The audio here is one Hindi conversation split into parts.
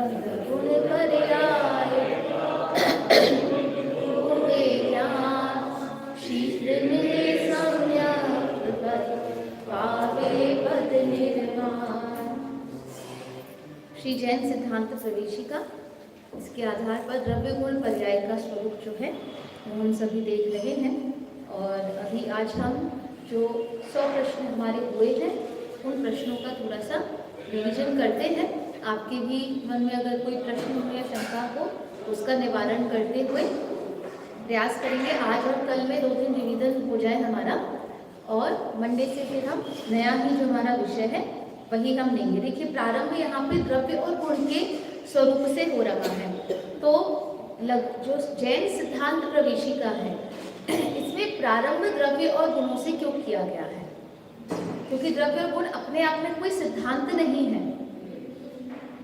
गुण पर्याय होंगे ज्ञान, शीघ्र मिले सम्यक पद, पावे पद निर्वाण। श्री जैन सिद्धांत प्रवेशिका, इसके आधार पर द्रव्य गुण पर्याय का स्वरूप जो है वो हम सभी देख रहे हैं। और अभी आज हम जो 100 प्रश्न हमारे हुए हैं उन प्रश्नों का थोड़ा सा रिवीजन करते हैं। आपके भी मन में अगर कोई प्रश्न हो या शंका हो तो उसका निवारण करते हुए प्रयास करेंगे। आज और कल में 2 दिन रिवीजन हो जाए हमारा, और मंडे से फिर हम नया ही जो हमारा विषय है वही हम लेंगे। देखिए, प्रारंभ यहाँ पे द्रव्य और गुण के स्वरूप से हो रहा है। तो जो जैन सिद्धांत प्रवेशिका है इसमें प्रारंभ द्रव्य और गुणों से क्यों किया गया है? क्योंकि द्रव्य और गुण अपने आप में कोई सिद्धांत नहीं है।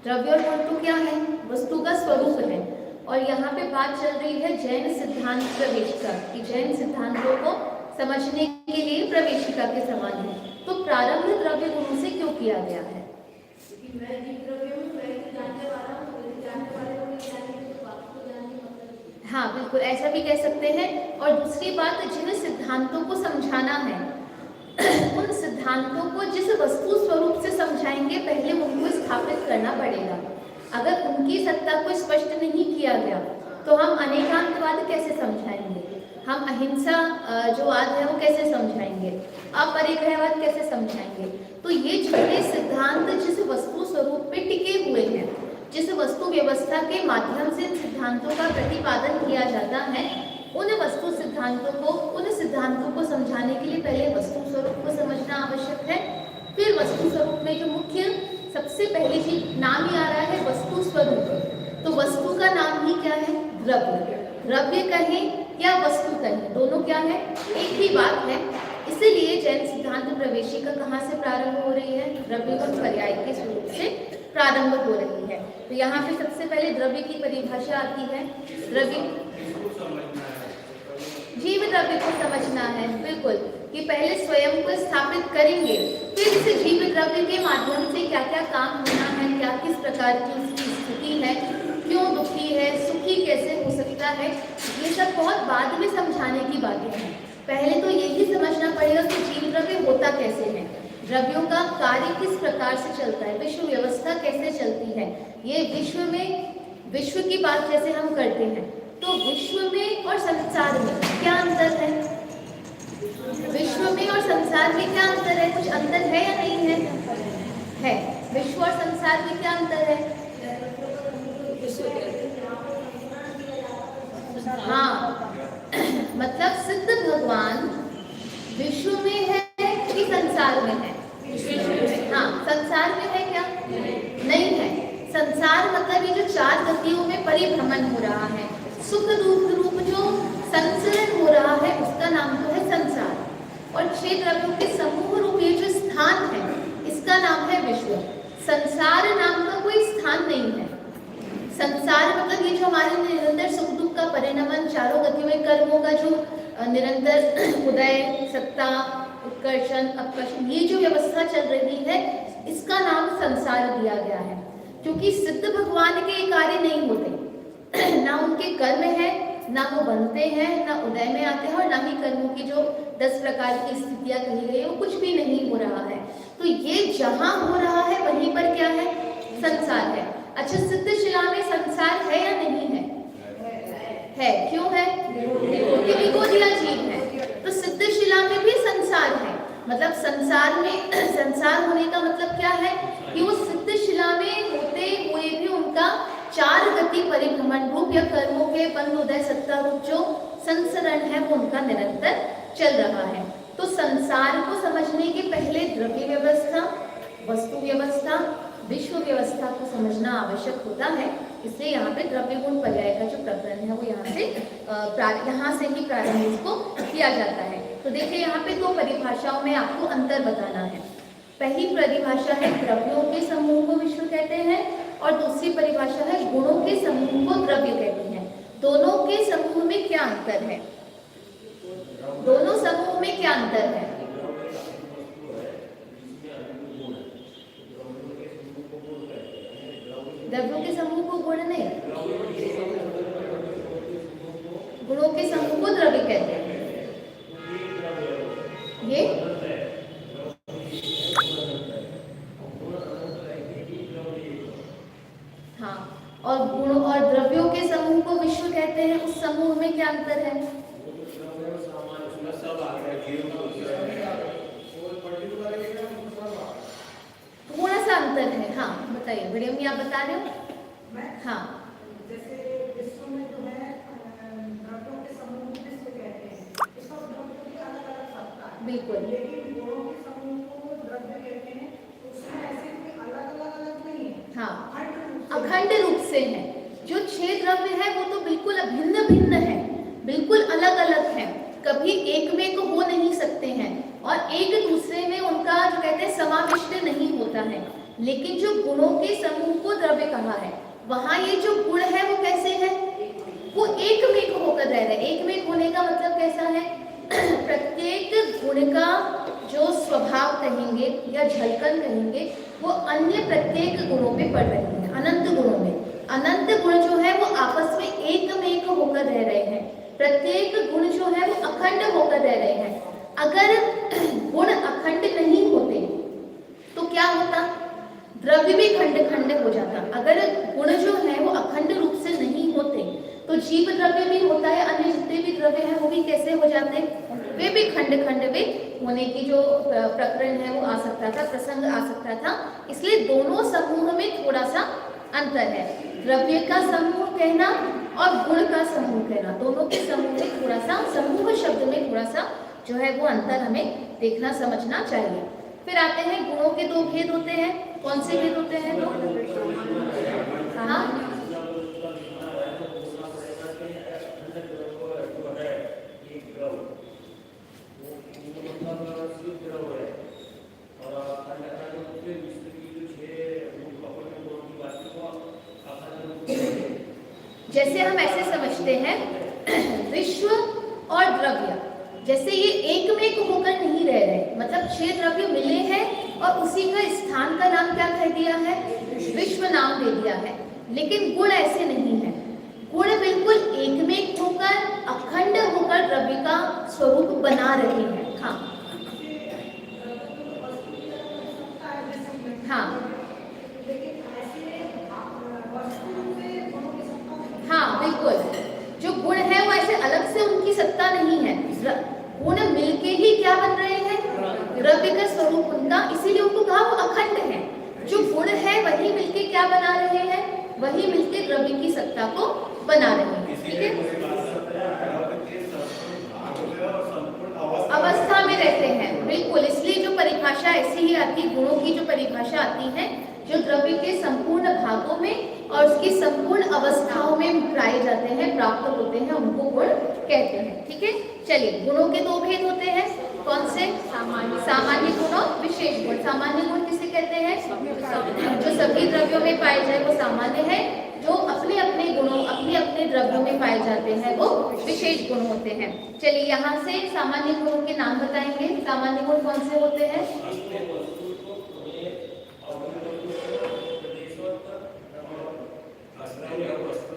द्रव्य और गुण तो क्या है? वस्तु का स्वरूप है। और यहाँ पे बात चल रही है जैन सिद्धांत प्रवेशिका की। जैन सिद्धांतों को समझने के लिए प्रवेशिका के समान है। तो प्रारंभ द्रव्य गुणों से क्यों किया गया है? हाँ बिल्कुल, ऐसा भी कह सकते हैं। और दूसरी बात, जिन सिद्धांतों को समझाना है उन सिद्धांतों को जिस वस्तु स्वरूप से समझाएंगे पहले उनको स्थापित करना पड़ेगा। अगर उनकी सत्ता को स्पष्ट नहीं किया गया तो हम अनेकांतवाद कैसे समझाएंगे? हम अहिंसा जो वाद है वो कैसे समझाएंगे? अपरिग्रहवाद कैसे समझाएंगे? तो ये छोटे सिद्धांत जिस वस्तु स्वरूप पे टिके हुए हैं, जिस वस्तु व्यवस्था के माध्यम से सिद्धांतों का प्रतिपादन किया जाता है, उन वस्तु सिद्धांतों को, उन सिद्धांतों को समझाने के लिए पहले वस्तु स्वरूप को समझना आवश्यक है। फिर वस्तु स्वरूप में जो मुख्य सबसे पहली चीज नाम ही आ रहा है वस्तु स्वरूप। तो वस्तु का नाम ही क्या है? द्रव्य। द्रव्य कहें या वस्तु कहें, दोनों क्या है? एक ही बात है। इसीलिए जैन सिद्धांत प्रवेशिका कहाँ से प्रारंभ हो रही है? द्रव्य गुण पर्याय के स्वरूप से प्रारंभ हो रही है। तो यहाँ पे सबसे पहले द्रव्य की परिभाषा आती है। द्रव्य, जीव द्रव्य को समझना है बिल्कुल, कि पहले स्वयं को स्थापित करेंगे, फिर इस जीव द्रव्य के माध्यम से क्या क्या काम होना है, क्या किस प्रकार की उसकी स्थिति है, क्यों दुखी है, सुखी कैसे हो सकता है, ये सब बहुत बाद में समझाने की बातें हैं। पहले तो यही समझना पड़ेगा कि जीव द्रव्य होता कैसे है, द्रव्यों का कार्य किस प्रकार से चलता है, विश्व व्यवस्था कैसे चलती है। ये विश्व में, विश्व की बात जैसे हम करते हैं तो विश्व में और संसार में क्या अंतर है? विश्व में और संसार में क्या अंतर है? कुछ अंतर है या नहीं है? है। विश्व और संसार में क्या अंतर है? हाँ मतलब सिद्ध भगवान विश्व में है कि संसार में है? हाँ, संसार में है क्या? नहीं है। संसार मतलब ये जो 4 गतियों में परिभ्रमण हो रहा है, सुख दुख रूप जो संचरण हो रहा है उसका नाम तो है संसार। और 6 द्रव्यों के समूह रूप ये जो स्थान है इसका नाम है विश्व। संसार नाम का कोई स्थान नहीं है। संसार मतलब ये जो हमारे निरंतर सुख दुख का परिणमन, 4 गतियों में कर्मों का जो निरंतर उदय, सत्ता, उत्कर्षण, अपकर्षण, ये जो व्यवस्था चल रही है इसका नाम संसार दिया गया है। क्योंकि सिद्ध भगवान के कार्य नहीं होते ना उनके कर्म है, ना वो बनते हैं, ना उदय में आते हैं, और ना ही कर्मों की जो 10 प्रकार की स्थितियां कही गई है वो कुछ भी नहीं हो रहा है। तो ये जहां हो रहा है वहीं पर क्या है? संसार है। अच्छा, सिद्ध शिला में संसार है या नहीं है? है। क्यों है? क्योंकि गोदिया जीव है। तो सिद्ध शिला में भी संसार है। मतलब संसार में संसार होने का मतलब क्या है? कि वो सिद्ध शिला में होते हुए भी उनका 4 गति परिभ्रमण रूप या कर्मों के बंध उदय सत्ता रूप जो संसरण है वो उनका निरंतर चल रहा है। तो संसार को समझने के पहले द्रव्य व्यवस्था, वस्तु व्यवस्था, विश्व व्यवस्था को समझना आवश्यक होता है। इसलिए यहाँ पे द्रव्य गुण पर्याय का जो प्रकरण है वो यहाँ से ही प्रारंभ इसको किया जाता है। तो देखिए यहाँ पे 2 परिभाषाओं में आपको अंतर बताना है। पहली परिभाषा है द्रव्यों के समूह को विश्व कहते हैं, और दूसरी परिभाषा है गुणों के समूह को द्रव्य कहते हैं। दोनों के समूह में क्या अंतर है? दोनों समूह में क्या अंतर है? द्रव्यों के समूह समूह को गुण नहीं, गुणों के समूह को द्रव्य कहते हैं। ये हाँ, और गुणों और द्रव्यों के समूह को विश्व कहते हैं। उस समूह में क्या अंतर है? थोड़ा सा अंतर है। हाँ बताइए वीडियो में आप बता रहे हो। हाँ जैसे विश्व में जो है द्रव्यों के समूह को विश्व कहते हैं, इसका द्रव्यों की अलग-अलग सत्ता है। बिल्कुल। लेकिन गुणों के समूह को द्रव्य कहते हैं, उसमें ऐसे कोई अलग-अलग नहीं है। हाँ, अखंड रूप से है। जो 6 द्रव्य है वो तो बिल्कुल भिन्न भिन्न है, बिल्कुल अलग अलग है, कभी एक में को हो नहीं सकते हैं और एक दूसरे में उनका जो कहते हैं समाविष्ट नहीं होता है। लेकिन जो गुणों के समूह को द्रव्य कहा है, वहाँ ये जो गुण है वो कैसे है? वो एक में को होकर रह रहे। एक में होने का मतलब कैसा है? प्रत्येक गुण का जो स्वभाव कहेंगे या झलकन कहेंगे वो अन्य प्रत्येक गुणों पे पड़ रही है। अनंत गुणों में अनंत गुण जो है वो आपस में एक होकर रह रहे हैं। प्रत्येक गुण जो है वो अखंड होकर रह रहे हैं। अगर गुण अखंड नहीं होते तो क्या होता? द्रव्य भी खंड खंड हो जाता। अगर गुण जो है वो अखंड रूप से नहीं होते तो जीव द्रव्य भी होता है, अन्य जितने भी द्रव्य हैं वो भी कैसे हो जाते? वे भी खंड खंड में होने की जो प्रकरण है वो आ सकता था, प्रसंग आ सकता था। इसलिए दोनों समूह में थोड़ा सा अंतर है। द्रव्य का समूह कहना और गुण का समूह कहना, दोनों के समूह में थोड़ा सा, समूह शब्द में थोड़ा सा जो है वो अंतर हमें देखना समझना चाहिए। फिर आते हैं गुणों के 2 भेद होते हैं। कौन से भेद होते हैं? हाँ जैसे हम ऐसे समझते हैं विश्व और द्रव्य, जैसे ये एक में एक होकर नहीं रह रहे, मतलब 6 द्रव्य मिले हैं और उसी का स्थान का नाम क्या कह दिया है? विश्व नाम दे दिया है। लेकिन गुण ऐसे नहीं है। गुण बिल्कुल एक में एक होकर अखंड होकर द्रव्य का स्वरूप बना रहे हैं। हाँ हाँ हाँ बिल्कुल। जो गुण है वो ऐसे अलग से उनकी सत्ता नहीं है। गुण मिलके ही क्या बन रहे हैं? द्रव्य का स्वरूप उनका, इसीलिए उनको कहा वो अखंड है। जो गुण है वही मिलके क्या बना रहे हैं? वही मिलके द्रव्य की सत्ता को बना रहे हैं। ठीक है, अवस्था में रहते हैं, बिल्कुल। इसलिए जो परिभाषा ऐसी ही आती, गुणों की जो परिभाषा आती है, जो द्रव्य के संपूर्ण भागों में और उसकी संपूर्ण अवस्थाओं में पाए जाते हैं, प्राप्त होते हैं, उनको गुण कहते हैं। ठीक है, चलिए गुणों के 2 भेद होते हैं। कौन से? सामान्य गुण और विशेष गुण। सामान्य गुण किसे कहते हैं? जो सभी द्रव्यों में पाए जाए वो सामान्य है। जो अपने अपने गुणों, अपने अपने द्रव्यों में पाए जाते हैं वो विशेष गुण होते हैं। चलिए यहाँ से सामान्य गुणों के नाम बताएंगे। सामान्य गुण कौन से होते हैं?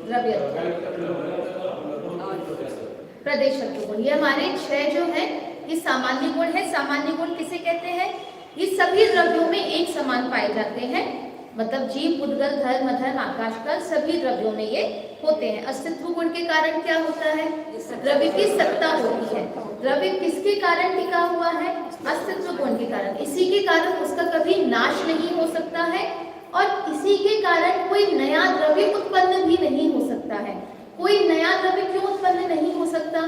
द्रव्य, प्रदेशत्व गुण, ये हमारे 6 जो है ये सामान्य गुण है। सामान्य गुण किसे कहते हैं? ये सभी द्रव्यों में एक समान पाए जाते हैं, मतलब जीव, उद्गल, धर्म, अधर्म, आकाश काल सभी द्रव्यों में ये होते हैं। अस्तित्व गुण के कारण क्या होता है? द्रव्य की सत्ता होती है। द्रव्य किसके कारण टिका हुआ है? अस्तित्व गुण के कारण। इसी के कारण उसका कभी नाश नहीं हो सकता है और इसी के कारण कोई नया द्रव्य उत्पन्न भी नहीं हो सकता है। कोई नया द्रव्य क्यों उत्पन्न नहीं हो सकता?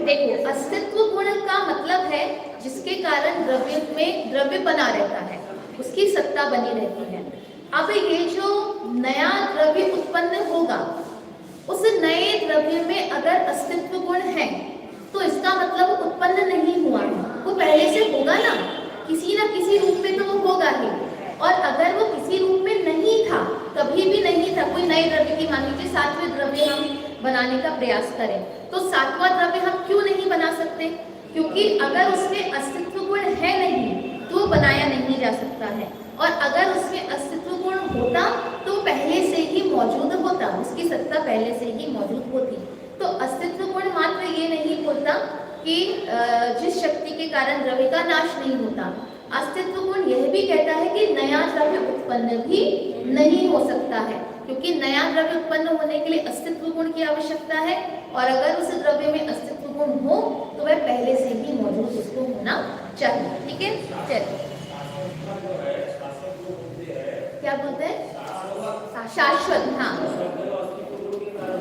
देखो, अस्तित्व गुण का मतलब है जिसके कारण द्रव्य में द्रव्य बना रहता है, उसकी सत्ता बनी रहती है। अब ये जो नया द्रव्य उत्पन्न होगा, उस नए द्रव्य में अगर अस्तित्व गुण है तो इसका मतलब उत्पन्न नहीं हुआ है, वो पहले से होगा ना, किसी ना किसी रूप में तो वो होगा ही। और अगर वो किसी रूप में नहीं था, कभी भी नहीं था, कोई नए द्रव्य की, मान लीजिए 7वें द्रव्य हम बनाने का प्रयास करें, तो 7वां द्रव्य हम क्यों नहीं बना सकते? क्योंकि अगर उसमें अस्तित्व गुण है नहीं तो तो बनाया नहीं जा सकता है। और अगर उसमें अस्तित्व गुण होता तो पहले से ही मौजूद होता, उसकी सत्ता पहले से ही मौजूद होती। तो अस्तित्व गुण मात्र ये नहीं बोलता कि जिस शक्ति के कारण द्रव्य का नाश नहीं होता। अस्तित्व गुण यह भी कहता है कि नया द्रव्य उत्पन्न भी नहीं हो सकता है, क्योंकि नया द्रव्य उत्पन्न होने के लिए अस्तित्व गुण की आवश्यकता है, और अगर उस द्रव्य में अस्तित्व गुण हो तो वह पहले से ही मौजूद उसको होना चाहिए। ठीक है, चलिए क्या बोलते हैं, शाश्वत। हाँ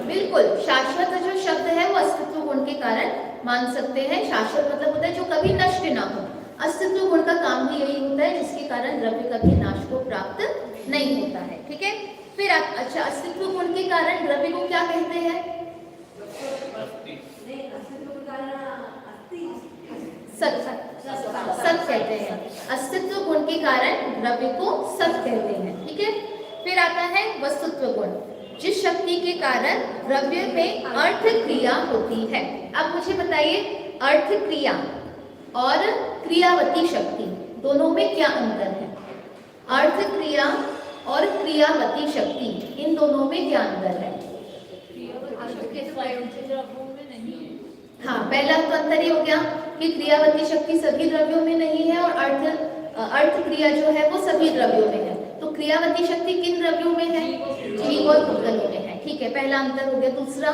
बिल्कुल, शाश्वत जो शब्द है वो अस्तित्व गुण के कारण मान सकते हैं। शाश्वत मतलब होता है जो कभी नष्ट ना हो। अस्तित्व गुण का काम भी यही होता है जिसके कारण द्रव्य कभी नाश को प्राप्त नहीं होता है। ठीक है, फिर अच्छा, अस्तित्व गुण के कारण द्रव्य को क्या कहते हैं, सत, सत कहते हैं। अस्तित्व गुण के कारण द्रव्य को सत कहते हैं। ठीक है, फिर आता है वस्तुत्व गुण, जिस शक्ति के कारण द्रव्य में अर्थ क्रिया होती है। अब मुझे बताइए, अर्थ क्रिया और क्रियावती शक्ति दोनों में क्या अंतर है? अर्थ क्रिया और क्रियावती शक्ति, इन दोनों में क्या अंतर है? हाँ, पहला तो अंतर ये हो गया कि क्रियावती शक्ति सभी द्रव्यों में नहीं है, और अर्थ क्रिया जो है वो सभी द्रव्यों में है। तो क्रियावती शक्ति किन द्रव्यों में है? जीव और भूतलों में है। ठीक है, पहला अंतर हो गया। दूसरा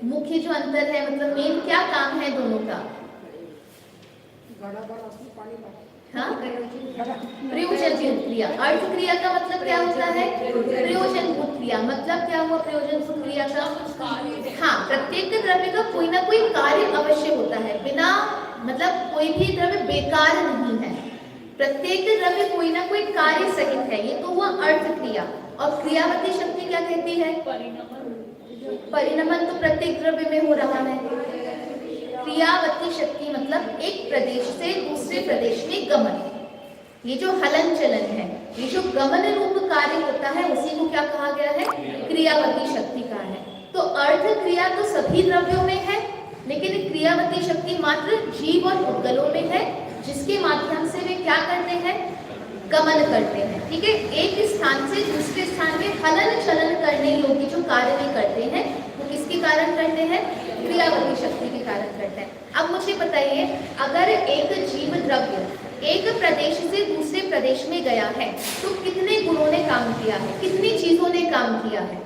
मुख्य जो अंतर है, मतलब मेन क्या काम है दोनों का? हाँ, प्रयोजनभूत क्रिया। अर्थ क्रिया का मतलब क्या होता है? प्रयोजनभूत क्रिया। मतलब क्या हुआ प्रयोजनभूत क्रिया का? हाँ, प्रत्येक द्रव्य का कोई ना कोई कार्य अवश्य होता है, बिना मतलब कोई भी द्रव्य बेकार नहीं है। प्रत्येक द्रव्य कोई ना कोई कार्य सहित है, ये तो हुआ अर्थ क्रिया। और क्रियावती शक्ति क्या कहती है? परिणमन तो प्रत्येक द्रव्य में हो रहा है। क्रियावती शक्ति मतलब एक प्रदेश से दूसरे प्रदेश में गमन, ये जो हलन चलन है, ये जो गमन रूप कार्य होता है, उसी को क्या कहा गया है? क्रियावती शक्ति कहा है। तो अर्थ क्रिया तो सभी द्रव्यों में है, लेकिन क्रियावती शक्ति मात्र जीव और भूतलों में है, जिसके माध्यम से वे क्या करते हैं? गमन करते हैं। ठीक है, एक स्थान से दूसरे स्थान में हलन चलन करने योग्य जो कार्य वे करते हैं, वो किसके कारण करते हैं? क्रियावती शक्ति के कारण करते हैं। अब मुझे बताइए, अगर एक जीव द्रव्य एक प्रदेश से दूसरे प्रदेश में गया है तो कितने गुणों ने काम किया है, कितनी चीजों ने काम किया है?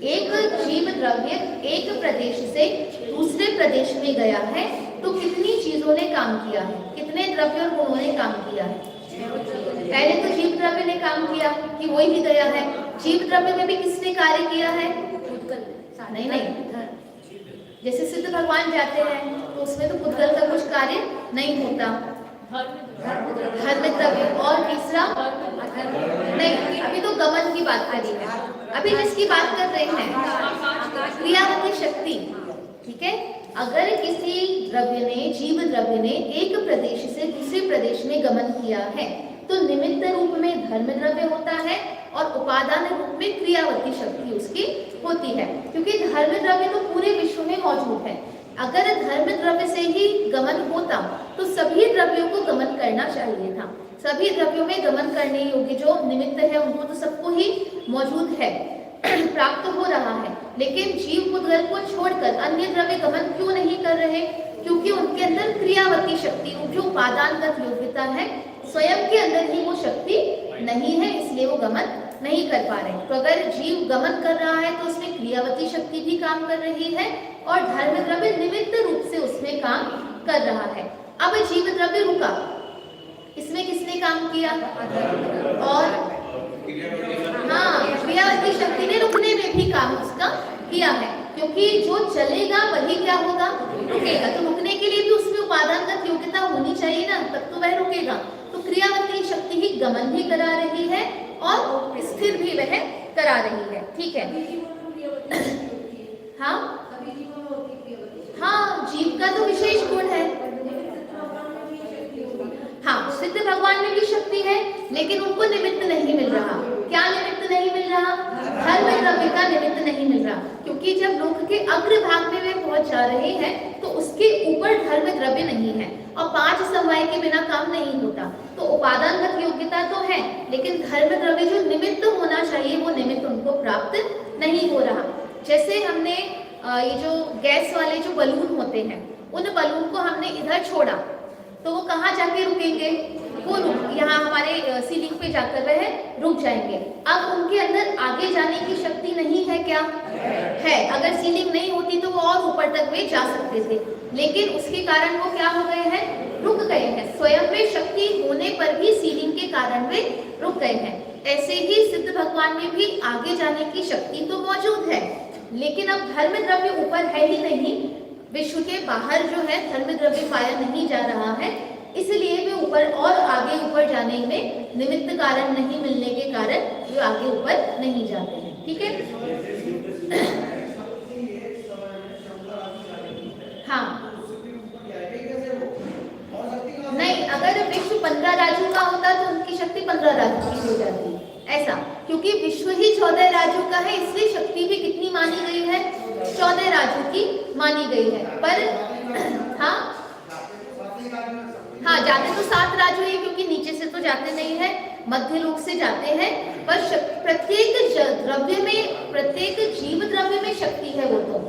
एक जीव द्रव्य एक प्रदेश से दूसरे प्रदेश में गया है तो कितनी चीजों ने काम किया है, कितने द्रव्य और गुणों ने काम किया है? पहले तो जीव द्रव्य ने काम किया कि वही भी गया है। जीव द्रव्य में भी किसने कार्य किया है? नहीं, जैसे सिद्ध भगवान जाते हैं तो उसमें तो पुद्गल का कुछ कार्य नहीं होता, धर्म द्रव्य। और तीसरा नहीं, अभी तो गमन की बात करी है, अभी जिसकी बात कर रहे हैं क्रियावती शक्ति। ठीक है, अगर किसी द्रव्य ने, जीव द्रव्य ने एक प्रदेश से दूसरे प्रदेश में गमन किया है तो निमित्त रूप में धर्म द्रव्य होता है और उपादान रूप में क्रियावती शक्ति उसकी होती है, क्योंकि धर्म द्रव्य तो पूरे विश्व में मौजूद है। अगर धर्म द्रव्य से ही गमन होता तो सभी द्रव्यों को गमन करना चाहिए था। सभी द्रव्यों में गमन करने योग्य जो निमित्त है उनको तो सबको ही मौजूद है, प्राप्त हो रहा है। लेकिन जीव पुद्गल को छोड़कर अन्य द्रव्य गमन क्यों नहीं कर रहे? क्योंकि उनके अंदर क्रियावती शक्ति, जो उपादानगत योग्यता है, स्वयं के अंदर ही वो शक्ति नहीं है, इसलिए वो गमन नहीं कर पा रहे। तो अगर जीव गमन कर रहा है तो उसमें क्रियावती शक्ति भी काम कर रही है और धर्म द्रव्य निमित्त रूप से उसमें काम कर रहा है। अब जीव द्रव्य रुका, इसमें किसने काम किया? और हाँ, क्रियावती शक्ति ने रुकने में भी काम उसका किया है, क्योंकि जो चलेगा वही क्या होगा? रुकेगा। तो रुकने के लिए भी उसमें उपादानगत योग्यता होनी चाहिए ना, तब तो वह रुकेगा। तो क्रियावती शक्ति ही गमन भी करा रही है और स्थिर भी वह करा रही है। ठीक है, हाँ हाँ, जीव का तो विशेष गुण है। हाँ, सिद्ध भगवान में भी शक्ति है, लेकिन उनको निमित्त नहीं मिल रहा। क्या निमित्त नहीं मिल रहा? धर्म द्रव्य का निमित्त नहीं मिल रहा, क्योंकि जब लोक के अग्र भाग में वे पहुंच जा रहे हैं तो उसके ऊपर धर्म द्रव्य नहीं है। और 5 समवाय के बिना काम नहीं होता। तो उपादानगत योग्यता तो है, लेकिन धर्म द्रव्य जो निमित्त होना चाहिए वो निमित्त उनको प्राप्त नहीं हो रहा। जैसे हमने ये जो गैस वाले जो बलून होते हैं, उन बलून को हमने इधर छोड़ा तो वो कहाँ जाके रुकेंगे, वो यहाँ हमारे सीलिंग पे जाकर वह रुक जाएंगे। अब उनके अंदर आगे जाने की शक्ति नहीं है क्या? है। अगर सीलिंग नहीं होती तो वो और ऊपर तक वे जा सकते थे, लेकिन उसके कारण वो क्या हो गए हैं, रुक गए हैं। स्वयं में शक्ति होने पर भी सीलिंग के कारण वे रुक गए हैं। ऐसे ही सिद्ध भगवान में भी आगे जाने की शक्ति तो मौजूद है, लेकिन अब धर्म द्रव्य ऊपर है ही नहीं, विश्व के बाहर जो है धर्म द्रव्य पाया नहीं जा रहा है, इसलिए वे ऊपर और आगे ऊपर जाने में निमित्त कारण नहीं मिलने के कारण वे आगे ऊपर नहीं जाते हैं। ठीक है। हाँ, नहीं, अगर विश्व 15 राजू का होता तो उनकी शक्ति 15 राजू की हो जाती, ऐसा। क्योंकि विश्व ही 14 राजू का है, इसलिए शक्ति भी कितनी मानी गई है, 14 राजू की मानी गई है। पर हाँ, जाते तो 7 राजू ही, क्योंकि नीचे से तो जाते नहीं है, मध्य लोक से जाते हैं। पर प्रत्येक द्रव्य में, प्रत्येक जीव द्रव्य में शक्ति है वो तो,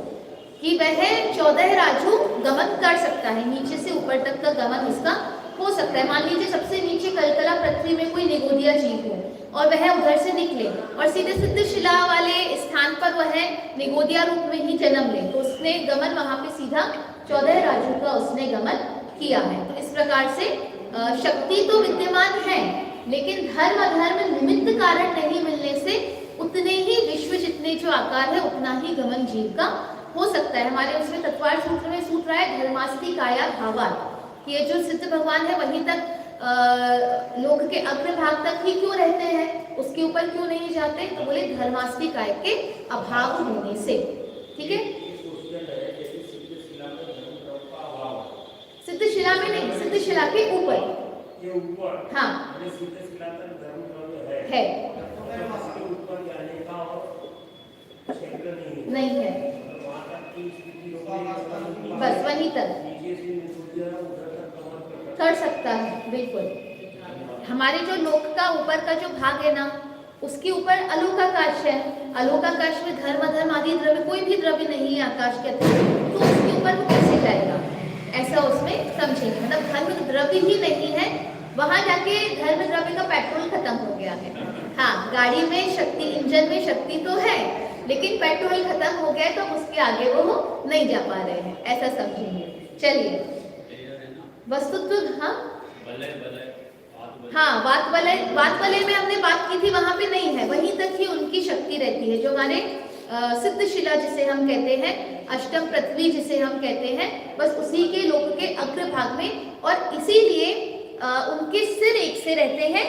कि वह 14 राजू गमन कर सकता है, नीचे से ऊपर तक का गमन उसका हो सकता है। मान लीजिए सबसे नीचे कलकला पृथ्वी में कोई निगोदिया जीव हो और वह उधर से निकले और सीधे सिद्ध शिला वाले स्थान पर वह निगोदिया रूप में ही जन्म ले, तो उसने गमन वहां पे सीधा 14 राजू का उसने गमन किया है। तो इस प्रकार से शक्ति तो विद्यमान है, लेकिन धर्म अधर्म निमित्त कारण नहीं मिलने से उतने ही विश्व जितने जो आकार है उतना ही गमन जीव का हो सकता है। हमारे उसमें तत्वार सूत्र में सूत्र है धर्मास्ति काया भावात, ये जो सिद्ध भगवान है वहीं तक लोक के अग्र भाग तक ही क्यों रहते हैं, उसके ऊपर क्यों नहीं जाते, तो बोले धर्मास्ति काय के अभाव होने से। ठीक है। सिद्ध शिला में नहीं, सिद्ध शिला के ऊपर। हाँ, है नहीं है, बस वहीं तक कर सकता है। बिल्कुल। हमारे जो लोक का ऊपर का जो भाग है ना, उसके ऊपर अलोकाकाश है। अलोकाकाश में धर्म अधर्म आदि द्रव्य, कोई भी द्रव्य नहीं है आकाश के अंदर, तो उसके ऊपर वो कैसे जाएगा, ऐसा उसमें समझेंगे। मतलब धर्म द्रव्य ही नहीं है, वहां जाके धर्म द्रव्य का पेट्रोल खत्म हो गया है। हाँ, गाड़ी में शक्ति, इंजन में शक्ति तो है, लेकिन पेट्रोल खत्म हो गया तो उसके आगे वो नहीं जा पा रहे हैं, ऐसा समझेंगे। चलिए, वस्तुत्व। हाँ, बात वलय में हमने बात की थी, वहां पे नहीं है, वहीं तक ही उनकी शक्ति रहती है। जो हमारे सिद्ध शिला जिसे हम कहते हैं, अष्टम पृथ्वी जिसे हम कहते हैं, बस उसी के लोक के अग्र भाग में, और इसीलिए उनके सिर एक से रहते हैं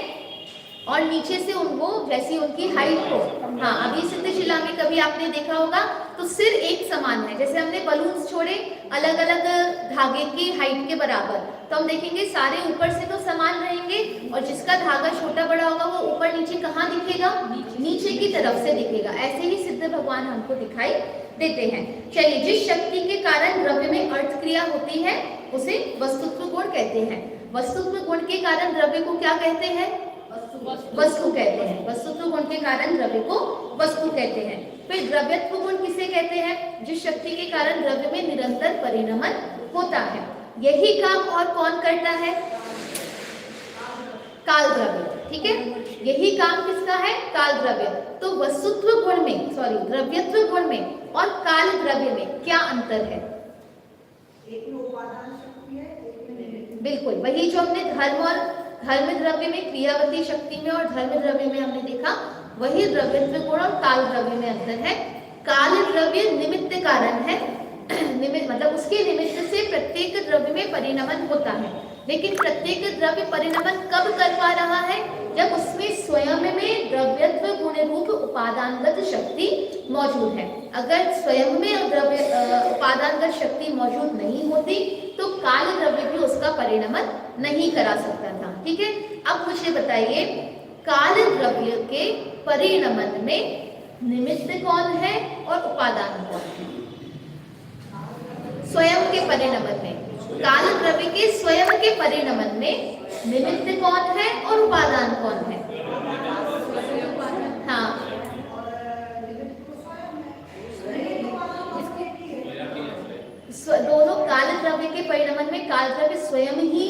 और नीचे से उनको जैसी उनकी हाइट हो। हाँ, अभी सिद्ध शिला में कभी आपने देखा होगा तो सिर एक समान है। जैसे हमने बलून्स छोड़े अलग अलग धागे की हाइट के बराबर, तो हम देखेंगे सारे ऊपर से तो समान रहेंगे, और जिसका धागा छोटा बड़ा होगा वो ऊपर नीचे कहाँ दिखेगा, नीचे की तरफ से दिखेगा। ऐसे ही सिद्ध भगवान हमको दिखाई देते हैं। चलिए, जिस शक्ति के कारण द्रव्य में अर्थ क्रिया होती है उसे वस्तुत्व गुण कहते हैं। वस्तुत्व गुण के कारण द्रव्य को क्या कहते हैं, वस्तु कहते हैं। वस्तुत्व गुण के कारण द्रव्य को वस्तु कहते हैं। फिर द्रव्यत्व गुण किसे कहते हैं, जिस शक्ति के कारण द्रव्य में निरंतर परिणमन होता है। यही काम और कौन करता है, काल द्रव्य। ठीक है, यही काम किसका है, काल द्रव्य। तो वस्तुत्व गुण में, द्रव्यत्व गुण में और काल द्रव्य में क्या अंतर है? एक में उपादान शक्ति है, एक में निमित्त। बिल्कुल, वही जो हमने धर्म और धर्म द्रव्य में, क्रियावती शक्ति में और धर्म द्रव्य में हमने देखा, वही द्रव्यत्व गुण और काल द्रव्य में अंतर है। काल द्रव्य निमित्त कारण है, निमित्त मतलब उसके निमित्त से प्रत्येक द्रव्य में परिणमन होता है, लेकिन प्रत्येक द्रव्य परिणमन कब कर पा रहा है, जब उसमें स्वयं में द्रव्यत्व गुण रूप उपादानगत शक्ति मौजूद है। अगर स्वयं में द्रव्य उपादानगत शक्ति मौजूद नहीं होती तो काल द्रव्य भी उसका परिणमन नहीं करा सकता था। ठीक है, अब मुझे बताइए, काल द्रव्य के परिणमन में निमित्त कौन है और उपादान कौन है? स्वयं के परिणमन में काल द्रव्य के स्वयं के परिणमन में निमित्त कौन है और उपादान कौन है? हाँ, दोनों काल द्रव्य के परिणमन में काल द्रव्य स्वयं ही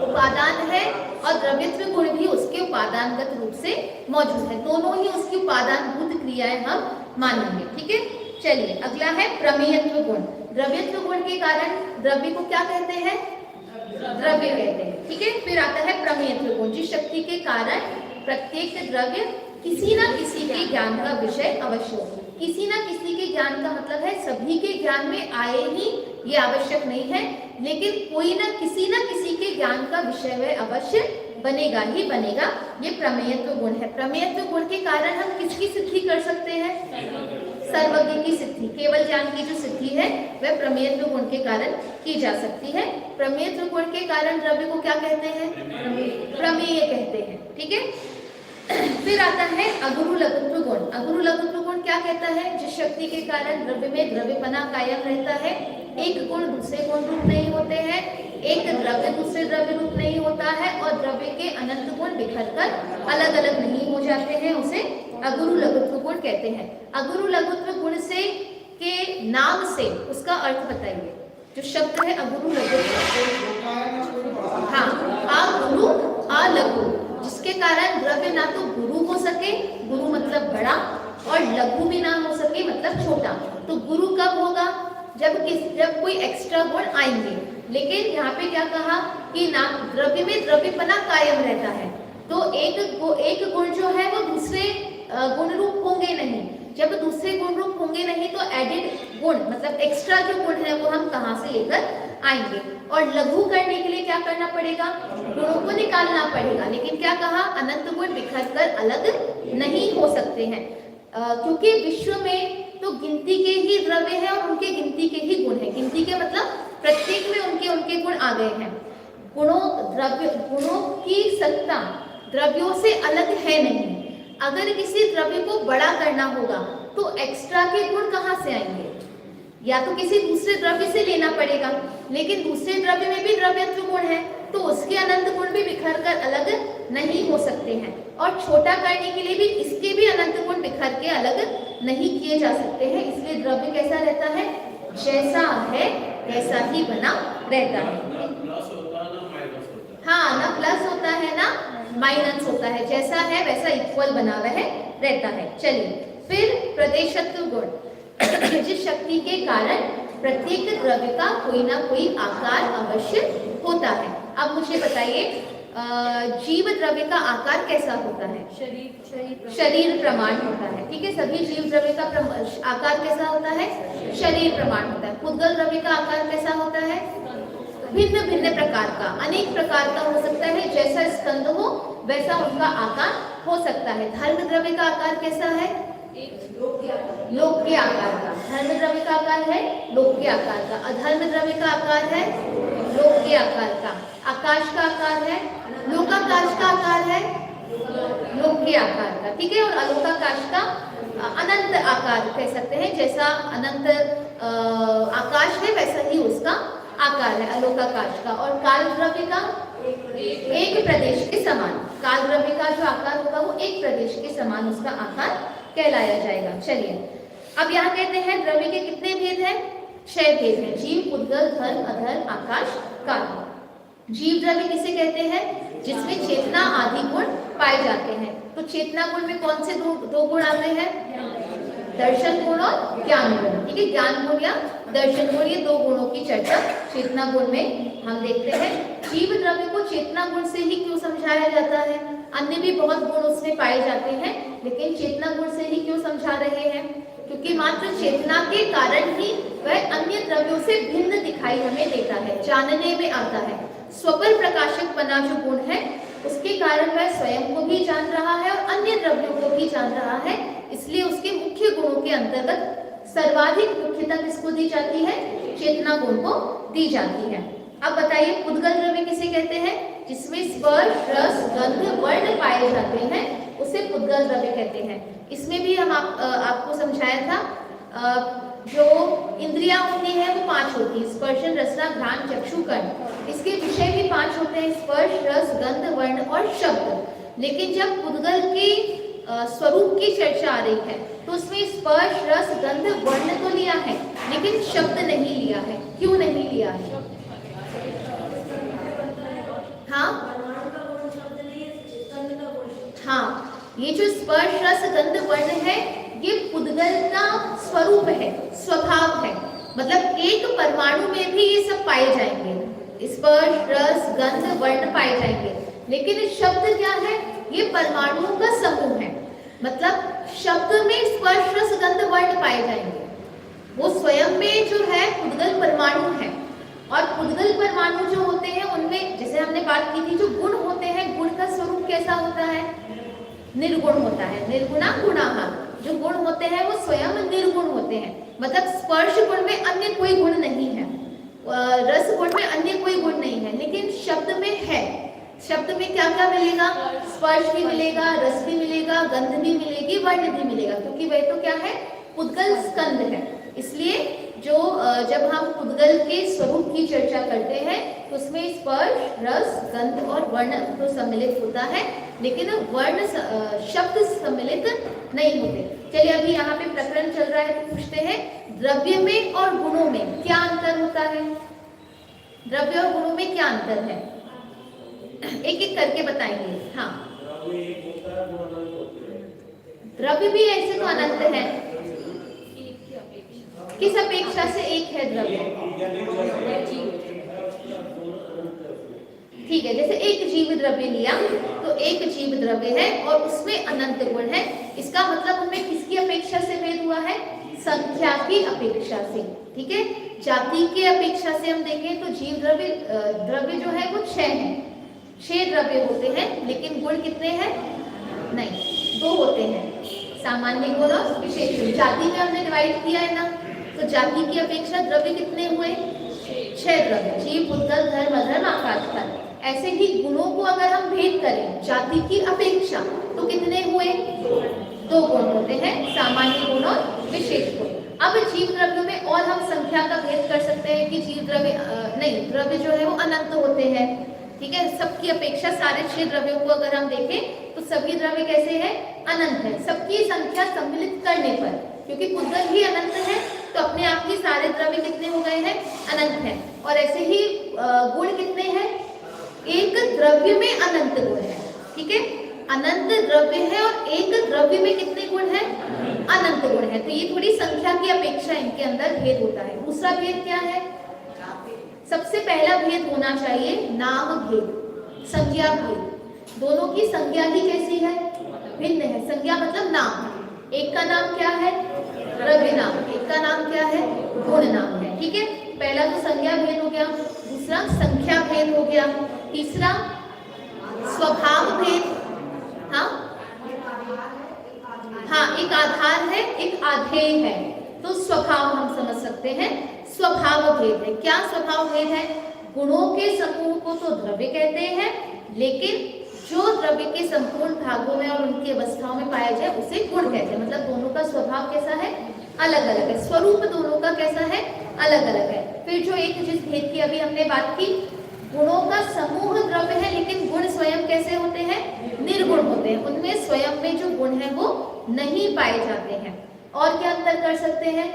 उपादान है और द्रव्यत्व गुण भी उसके उपादानगत रूप से मौजूद है। दोनों ही उसकी उपादानभूत क्रियाएं हम मानेंगे। ठीक है, चलिए अगला है प्रमेयत्व गुण। द्रव्यत्व गुण के कारण द्रव्य को क्या कहते हैं? द्रव्य कहते हैं। ठीक है, फिर आता है प्रमेयत्व गुण, जिस शक्ति के कारण प्रत्येक द्रव्य किसी न किसी के ज्ञान का विषय अवश्य हो। किसी न किसी के ज्ञान का मतलब है सभी के ज्ञान में आए ही ये आवश्यक नहीं है, लेकिन कोई न किसी के ज्ञान का विषय वह अवश्य बनेगा ही बनेगा। ये प्रमेयत्व गुण है। प्रमेयत्व गुण के कारण हम किसकी सिद्धि कर सकते हैं? सर्वज्ञ की सिद्धि, केवल ज्ञान की जो सिद्धि है वह प्रमेयत्व गुण के कारण की जा सकती है। प्रमेयत्व गुण के कारण द्रव्य को क्या कहते हैं? प्रमेय कहते हैं। ठीक है, फिर आता है अगुरु लघुत्व गुण। अगुरु लघुत्व गुण क्या कहता है? जिस शक्ति के कारण द्रव्य में द्रव्यपना कायम रहता है, एक गुण दूसरे गुण रूप नहीं होते हैं, एक द्रव्य दूसरे द्रव्य रूप नहीं होता है और द्रव्य के अनंत गुण बिखरकर अलग अलग नहीं हो जाते हैं, उसे अगुरु लघुत्व गुण कहते हैं। अगुरु लघुत्व गुण से के नाम से उसका अर्थ बताइए। जो शब्द है अगुरु लघुत्व, हाँ, अगुरु अलघु, जिसके कारण द्रव्य ना तो गुरु हो सके, गुरु मतलब बड़ा, और लघु भी ना हो सके मतलब छोटा। तो गुरु कब होगा? जब कोई एक्स्ट्रा गुण आएंगे। लेकिन यहाँ पे क्या कहा कि ना द्रव्य में द्रव्यपना कायम रहता है, तो एक गुण जो है वो दूसरे गुण रूप होंगे नहीं। जब दूसरे गुण रूप होंगे नहीं तो एडिड गुण मतलब एक्स्ट्रा जो गुण है वो हम कहाँ से लेकर आएंगे? और लघु करने के लिए क्या करना पड़ेगा? गुणों को निकालना पड़ेगा। लेकिन क्या कहा? अनंत गुण बिखर कर अलग नहीं हो सकते हैं, क्योंकि विश्व में तो गिनती के ही द्रव्य है और उनके गिनती के ही गुण है। गिनती के मतलब प्रत्येक में उनके गुण आ गए हैं। गुणों की सत्ता द्रव्यों से अलग है नहीं। अगर किसी द्रव्य को बड़ा करना होगा तो एक्स्ट्रा के गुण कहाँ से आएंगे? या तो किसी दूसरे द्रव्य से लेना पड़ेगा, लेकिन दूसरे द्रव्य में भी द्रव्यत्व गुण है तो उसके अनंत गुण भी बिखर कर अलग नहीं हो सकते हैं। और छोटा करने के लिए भी इसके भी अनंत गुण बिखर के अलग नहीं किए जा सकते हैं। इसलिए द्रव्य कैसा रहता है? जैसा है वैसा ही बना रहता है। हाँ, ना प्लस होता है ना माइनस होता है, जैसा है वैसा इक्वल बना हुआ है रहता है। चलिए फिर प्रदेशत्व गुण, जिस शक्ति के कारण प्रत्येक द्रव्य का कोई ना कोई आकार अवश्य होता है। अब मुझे बताइए जीव द्रव्य का आकार कैसा होता है? शरीर प्रमाण होता है। ठीक है, सभी जीव द्रव्य का आकार कैसा होता है? शरीर प्रमाण होता है। पुद्गल द्रव्य का आकार कैसा होता है? भिन्न भिन्न प्रकार का, अनेक प्रकार का हो सकता है। जैसा स्कंद हो वैसा उनका आकार हो सकता है। धर्म द्रव्य का आकार कैसा है? लोक के आकार का। धर्म द्रव्य का आकार है लोक के आकार का। अधर्म द्रव्य का आकार है लोक के आकार का। आकाश का आकार है, लोकाकाश का आकार है लोक के आकार का। ठीक है, और अलोकाकाश का अनंत आकार कह सकते हैं। जैसा अनंत आकाश है वैसा ही उसका आकार है अलोकाकाश का। और काल द्रव्य का एक प्रदेश के समान, काल द्रव्य का जो आकार होगा वो एक प्रदेश के समान उसका आकार कहलाया जाएगा। चलिए अब यहाँ कहते हैं द्रव्य के कितने भेद हैं? 6 भेद हैं। जीव, पुद्गल, धर्म, अधर्म, आकाश, काल। जीव द्रव्य किसे कहते हैं? जिसमें चेतना आदि गुण पाए जाते हैं। तो चेतना गुण में कौन से दो गुण आते हैं? दर्शन गुण और ज्ञान गुण। ठीक है, ज्ञान गुण या दर्शन गुण, ये 2 गुणों की चर्चा चेतना गुण में हम देखते हैं। जीव द्रव्य को चेतना गुण से ही क्यों समझाया जाता है? अन्य भी बहुत गुण उसमें पाए जाते हैं, लेकिन चेतना गुण से ही क्यों समझा रहे हैं? क्योंकि मात्र चेतना के कारण ही वह अन्य द्रव्यों से भिन्न दिखाई हमें देता है, जानने में आता है। स्वपर प्रकाशक बना जो गुण है उसके कारण वह स्वयं को भी जान रहा है और अन्य द्रव्यों को भी जान रहा है। इसलिए उसके मुख्य गुणों के अंतर्गत सर्वाधिक मुख्यता किसको दी जाती है? चेतना गुण को दी जाती है। अब बताइए पुद्गल द्रव्य किसे कहते हैं? जिसमें स्पर्श, रस, गंध, वर्ण पाए जाते हैं उसे पुद्गल द्रव्य कहते हैं। इसमें भी हम आपको समझाया था जो इंद्रियां होती हैं वो 5 होती हैं, स्पर्शन, रसना, घ्राण, चक्षु, कर्ण। इसके विषय भी 5 होते हैं, स्पर्श, रस, गंध, वर्ण और शब्द। लेकिन जब पुद्गल के स्वरूप की चर्चा आ रही है तो उसमें स्पर्श, रस, गंध, वर्ण तो लिया है लेकिन शब्द नहीं लिया है। क्यों नहीं लिया है? हाँ हाँ, ये जो स्पर्श, रस, गंध, वर्ण है ये पुद्गल का स्वरूप है, स्वभाव है। मतलब एक परमाणु में भी ये सब पाए जाएंगे, स्पर्श, रस, गंध, वर्ण पाए जाएंगे। लेकिन शब्द क्या है? ये परमाणुओं का समूह है। मतलब शब्द में स्पर्श, रस, गंध, वर्ण पाए जाएंगे। वो स्वयं में जो है पुद्गल परमाणु है। और पुद्गल परमाणु जो होते हैं उनमें जैसे हमने बात की थी, जो गुण होते हैं, गुण का स्वरूप कैसा होता है? निर्गुण होता है। निर्गुणा गुणाः, जो गुण होते हैं वो स्वयं निर्गुण होते हैं। मतलब स्पर्श गुण में अन्य कोई गुण नहीं है, रस गुण में अन्य कोई गुण नहीं है, लेकिन शब्द में है। शब्द में क्या क्या मिलेगा? स्पर्श भी मिलेगा, रस भी मिलेगा, गंध भी मिलेगी, वर्ण भी मिलेगा, क्योंकि वह तो क्या है? पुद्गल स्कंद है। इसलिए जो जब हम पुद्गल के स्वरूप की चर्चा करते हैं तो उसमें स्पर्श, रस, गंध और वर्ण तो सम्मिलित होता है, लेकिन वर्ण शब्द सम्मिलित नहीं होते। चलिए अभी यहाँ पे प्रकरण चल रहा है तो पूछते हैं, द्रव्य में और गुणों में क्या अंतर होता है? द्रव्य और गुणों में क्या अंतर है? एक एक करके बताएंगे। हाँ, द्रव्य भी ऐसे तो अनंत है, किस अपेक्षा से एक है द्रव्य? ठीक है, जैसे एक जीव द्रव्य लिया तो एक जीव द्रव्य है और उसमें अनंत गुण है। इसका मतलब उनमें किसकी अपेक्षा से भेद हुआ है? संख्या की अपेक्षा से। ठीक है, जाति के अपेक्षा से हम देखें तो जीव द्रव्य जो है वो 6 है, 6 द्रव्य होते हैं, लेकिन गुण कितने हैं? नहीं, 2 होते हैं, सामान्य गुण और विशेष गुण। जाति में हमने डिवाइड किया है ना, तो जाति की अपेक्षा द्रव्य कितने हुए? 6 द्रव्य, जीव, पुद्गल, धर्म, अधर्म, आकाश, काल। ऐसे ही गुणों को अगर हम भेद करें जाति की अपेक्षा तो कितने हुए? 2 गुण होते हैं, सामान्य गुण और विशेष गुण। अब जीव द्रव्यों में और हम संख्या का भेद कर सकते हैं कि जीव द्रव्य नहीं, द्रव्य जो है वो अनंत होते हैं। ठीक है, सबकी अपेक्षा सारे 6 द्रव्यों को अगर हम देखें तो सभी द्रव्य कैसे हैं? अनंत है। सबकी संख्या सम्मिलित करने पर, क्योंकि पुद्गल ही अनंत है तो अपने आप ही सारे द्रव्य कितने हो गए हैं? अनंत है। और ऐसे ही गुण कितने हैं? एक द्रव्य में अनंत गुण है। ठीक है, अनंत द्रव्य है और एक द्रव्य में कितने गुण है? अनंत गुण है। तो ये थोड़ी संख्या की अपेक्षा इनके अंदर भेद होता है। दूसरा भेद क्या है? सबसे पहला भेद होना चाहिए नाम भेद, संज्ञा भेद। दोनों की संज्ञा ही कैसी है? भिन्न है। संज्ञा मतलब नाम, एक का नाम क्या है? द्रव्य नाम, एक का नाम क्या है? गुण नाम है। ठीक है, पहला तो संज्ञा भेद हो गया, दूसरा संख्या भेद हो गया, तीसरा स्वभाव भेद। हाँ हाँ, एक आधार है, एक आधेय है, तो स्वभाव हम समझ सकते हैं। स्वभाव भेद है। क्या स्वभाव भेद है? गुणों के समूह को तो द्रव्य कहते हैं, लेकिन जो द्रव्य के संपूर्ण भागों में और उनकी अवस्थाओं में पाया जाए उसे गुण कहते हैं। मतलब दोनों का स्वभाव कैसा है? अलग अलग है। स्वरूप दोनों का कैसा है? अलग अलग है। फिर जो एक जिस भेद की अभी हमने बात की, गुणों का समूह द्रव्य है, लेकिन गुण स्वयं कैसे होते हैं? निर्गुण होते हैं। उनमें स्वयं में जो गुण है वो नहीं पाए जाते हैं। और क्या अंतर कर सकते हैं?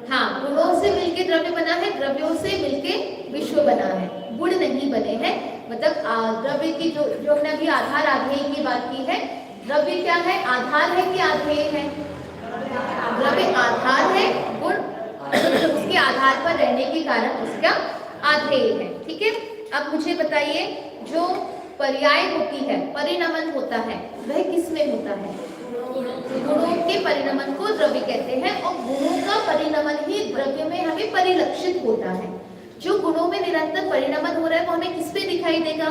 हाँ, गुणों से मिलके द्रव्य बना है, द्रव्यों से मिलके विश्व बना है, गुण नहीं बने हैं। मतलब द्रव्य की जो हमने अभी आधार आधेय की बात की है, द्रव्य क्या है? आधार है कि आधेय है? द्रव्य आधार है, गुण उसके आधार पर रहने के कारण उसका आधेय है। ठीक है, अब मुझे बताइए, जो पर्याय होती है, परिणमन होता है, वह किसमें होता है? गुणों के परिणमन को द्रव्य कहते हैं, और गुणों का परिणमन ही द्रव्य में हमें परिलक्षित होता है। जो गुणों में निरंतर परिणमन हो रहा है वो हमें किस पे दिखाई देगा?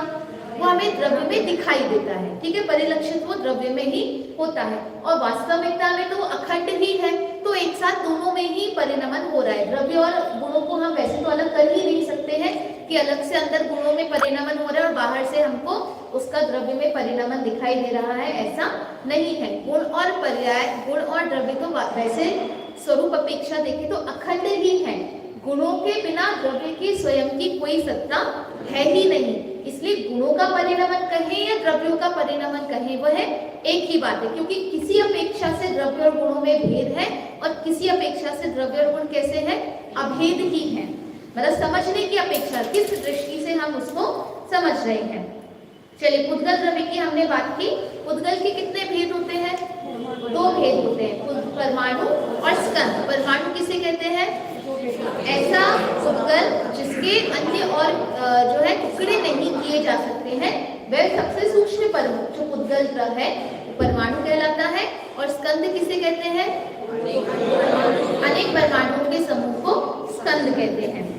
वो हमें द्रव्य में दिखाई देता है। ठीक है, परिलक्षित वो द्रव्य में ही होता है, और वास्तविकता में तो वो अखंड ही है, तो एक साथ दोनों में ही परिणमन हो रहा है। द्रव्य और गुणों को हम वैसे तो अलग कर ही नहीं सकते हैं कि अलग से अंदर गुणों में परिणमन हो रहा है और बाहर से हमको उसका द्रव्य में परिणमन दिखाई दे रहा है, ऐसा नहीं है। गुण और पर्याय, गुण और द्रव्य तो वैसे स्वरूप अपेक्षा देखें तो अखंड ही है। गुणों के बिना द्रव्य की स्वयं की कोई सत्ता है ही नहीं, इसलिए गुणों का परिणमन कहें या द्रव्यों का परिणमन कहें वह एक ही बात है, क्योंकि किसी अपेक्षा से द्रव्य और गुणों में भेद है और किसी अपेक्षा से द्रव्य और गुण कैसे है, अभेद ही है। मतलब समझने की अपेक्षा, किस दृष्टि से हम उसको समझ रहे हैं। चलिए, पुद्गल द्रव्य की हमने बात की। पुद्गल के कितने भेद होते हैं? 2 भेद होते हैं, परमाणु और स्कंद। परमाणु किसे कहते हैं? ऐसा पुद्गल जिसके अन्य और जो है टुकड़े नहीं किए जा सकते हैं, वह सबसे सूक्ष्म जो पुद्गल है परमाणु कहलाता है। और स्कंद किसे कहते हैं? अनेक परमाणुओं के समूह को स्कंद कहते हैं।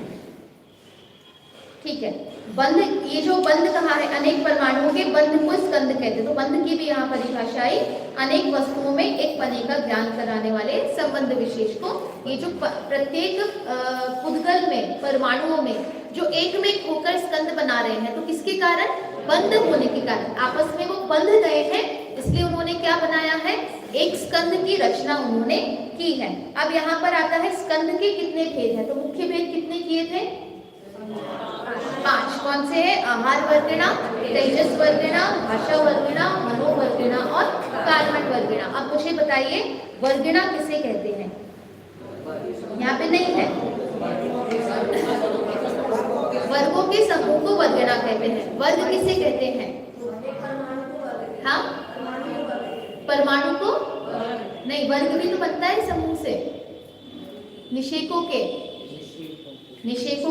ठीक है, बंध, ये जो बंध कहा है अनेक परमाणुओं के बंध को स्कंद कहते हैं। तो बंध की भी यहाँ परिभाषा आई, अनेक वस्तुओं में एक पने का ज्ञान कराने वाले संबंध विशेष को। ये जो प्रत्येक पुद्गल में, परमाणुओं में जो एक में होकर स्कंद बना रहे हैं, तो किसके कारण? बंध होने के कारण, आपस में वो बंध गए हैं, इसलिए उन्होंने क्या बनाया है? एक स्कंद की रचना उन्होंने की है। अब यहाँ पर आता है स्कंद के कितने भेद हैं? तो मुख्य भेद कितने किए थे? 5। कौन से है? आहार वर्गीणा, तेजस वर्गीणा, भाषा वर्गीणा, मनोवर्गीणा और कार्बन वर्गीणा। अब मुझे बताइए वर्गीणा किसे कहते हैं? यहाँ पे नहीं है। वर्गों के समूह को वर्गीणा कहते हैं। वर्ग किसे कहते हैं? हाँ, परमाणु को नहीं, वर्ग भी तो बनता है समूह से। निषेकों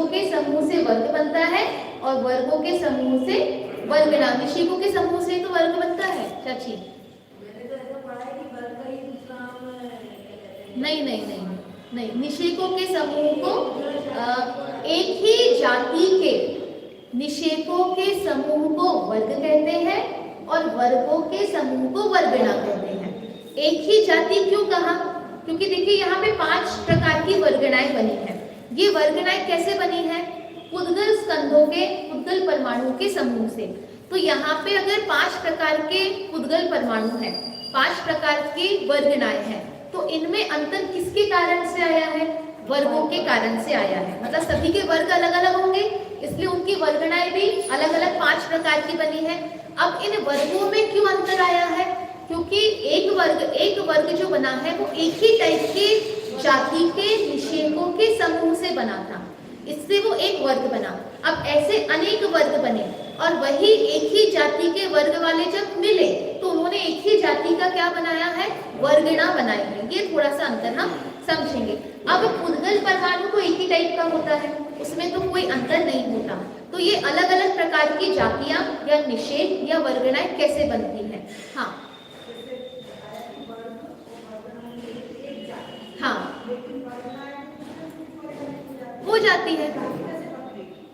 के समूह से वर्ग बनता है और वर्गों के समूह से वर्गीणा। निषेकों के समूह से तो वर्ग बनता है चाची। नहीं नहीं नहीं नहीं, निषेकों के समूह को एक ही जाति के निषेकों के समूह को वर्ग कहते हैं और वर्गों के समूह को वर्गीणा कहते हैं। एक ही जाति क्यों कहा? क्योंकि देखिए यहाँ पे 5 प्रकार की वर्गीणाएं बनी है। ये वर्गीणाएं कैसे बनी है? पुद्गल स्कंधों के, पुद्गल परमाणुओं के समूह से। तो यहाँ पे अगर 5 प्रकार के पुद्गल परमाणु हैं, 5 प्रकार की वर्गीणाएं हैं, तो इनमें अंतर किसके कारण से आया है? वर्गों के कारण से आया है। मतलब सभी के वर्ग अलग अलग होंगे, इसलिए उनकी वर्गीणाएं भी अलग अलग 5 प्रकार की बनी है। अब इन वर्गों में क्यों अंतर आया है? क्योंकि एक वर्ग जो बना है वो एक ही टाइप के जाति के निषेकों के समूह से बना था, इससे वो एक वर्ग बना। अब ऐसे अनेक वर्ग बने और वही एक ही जाति के वर्ग वाले जब मिले तो उन्होंने एक ही जाति का क्या बनाया है? वर्गीणा बनाई है। ये थोड़ा सा अंतर हम समझेंगे। अब पुद्गल परमाणु को एक ही टाइप का होता है, उसमें तो कोई अंतर नहीं होता। तो ये अलग अलग प्रकार की जातियां या निषेक या वर्गीणाएं कैसे बनती हैं? हाँ हाँ, हो जाती है,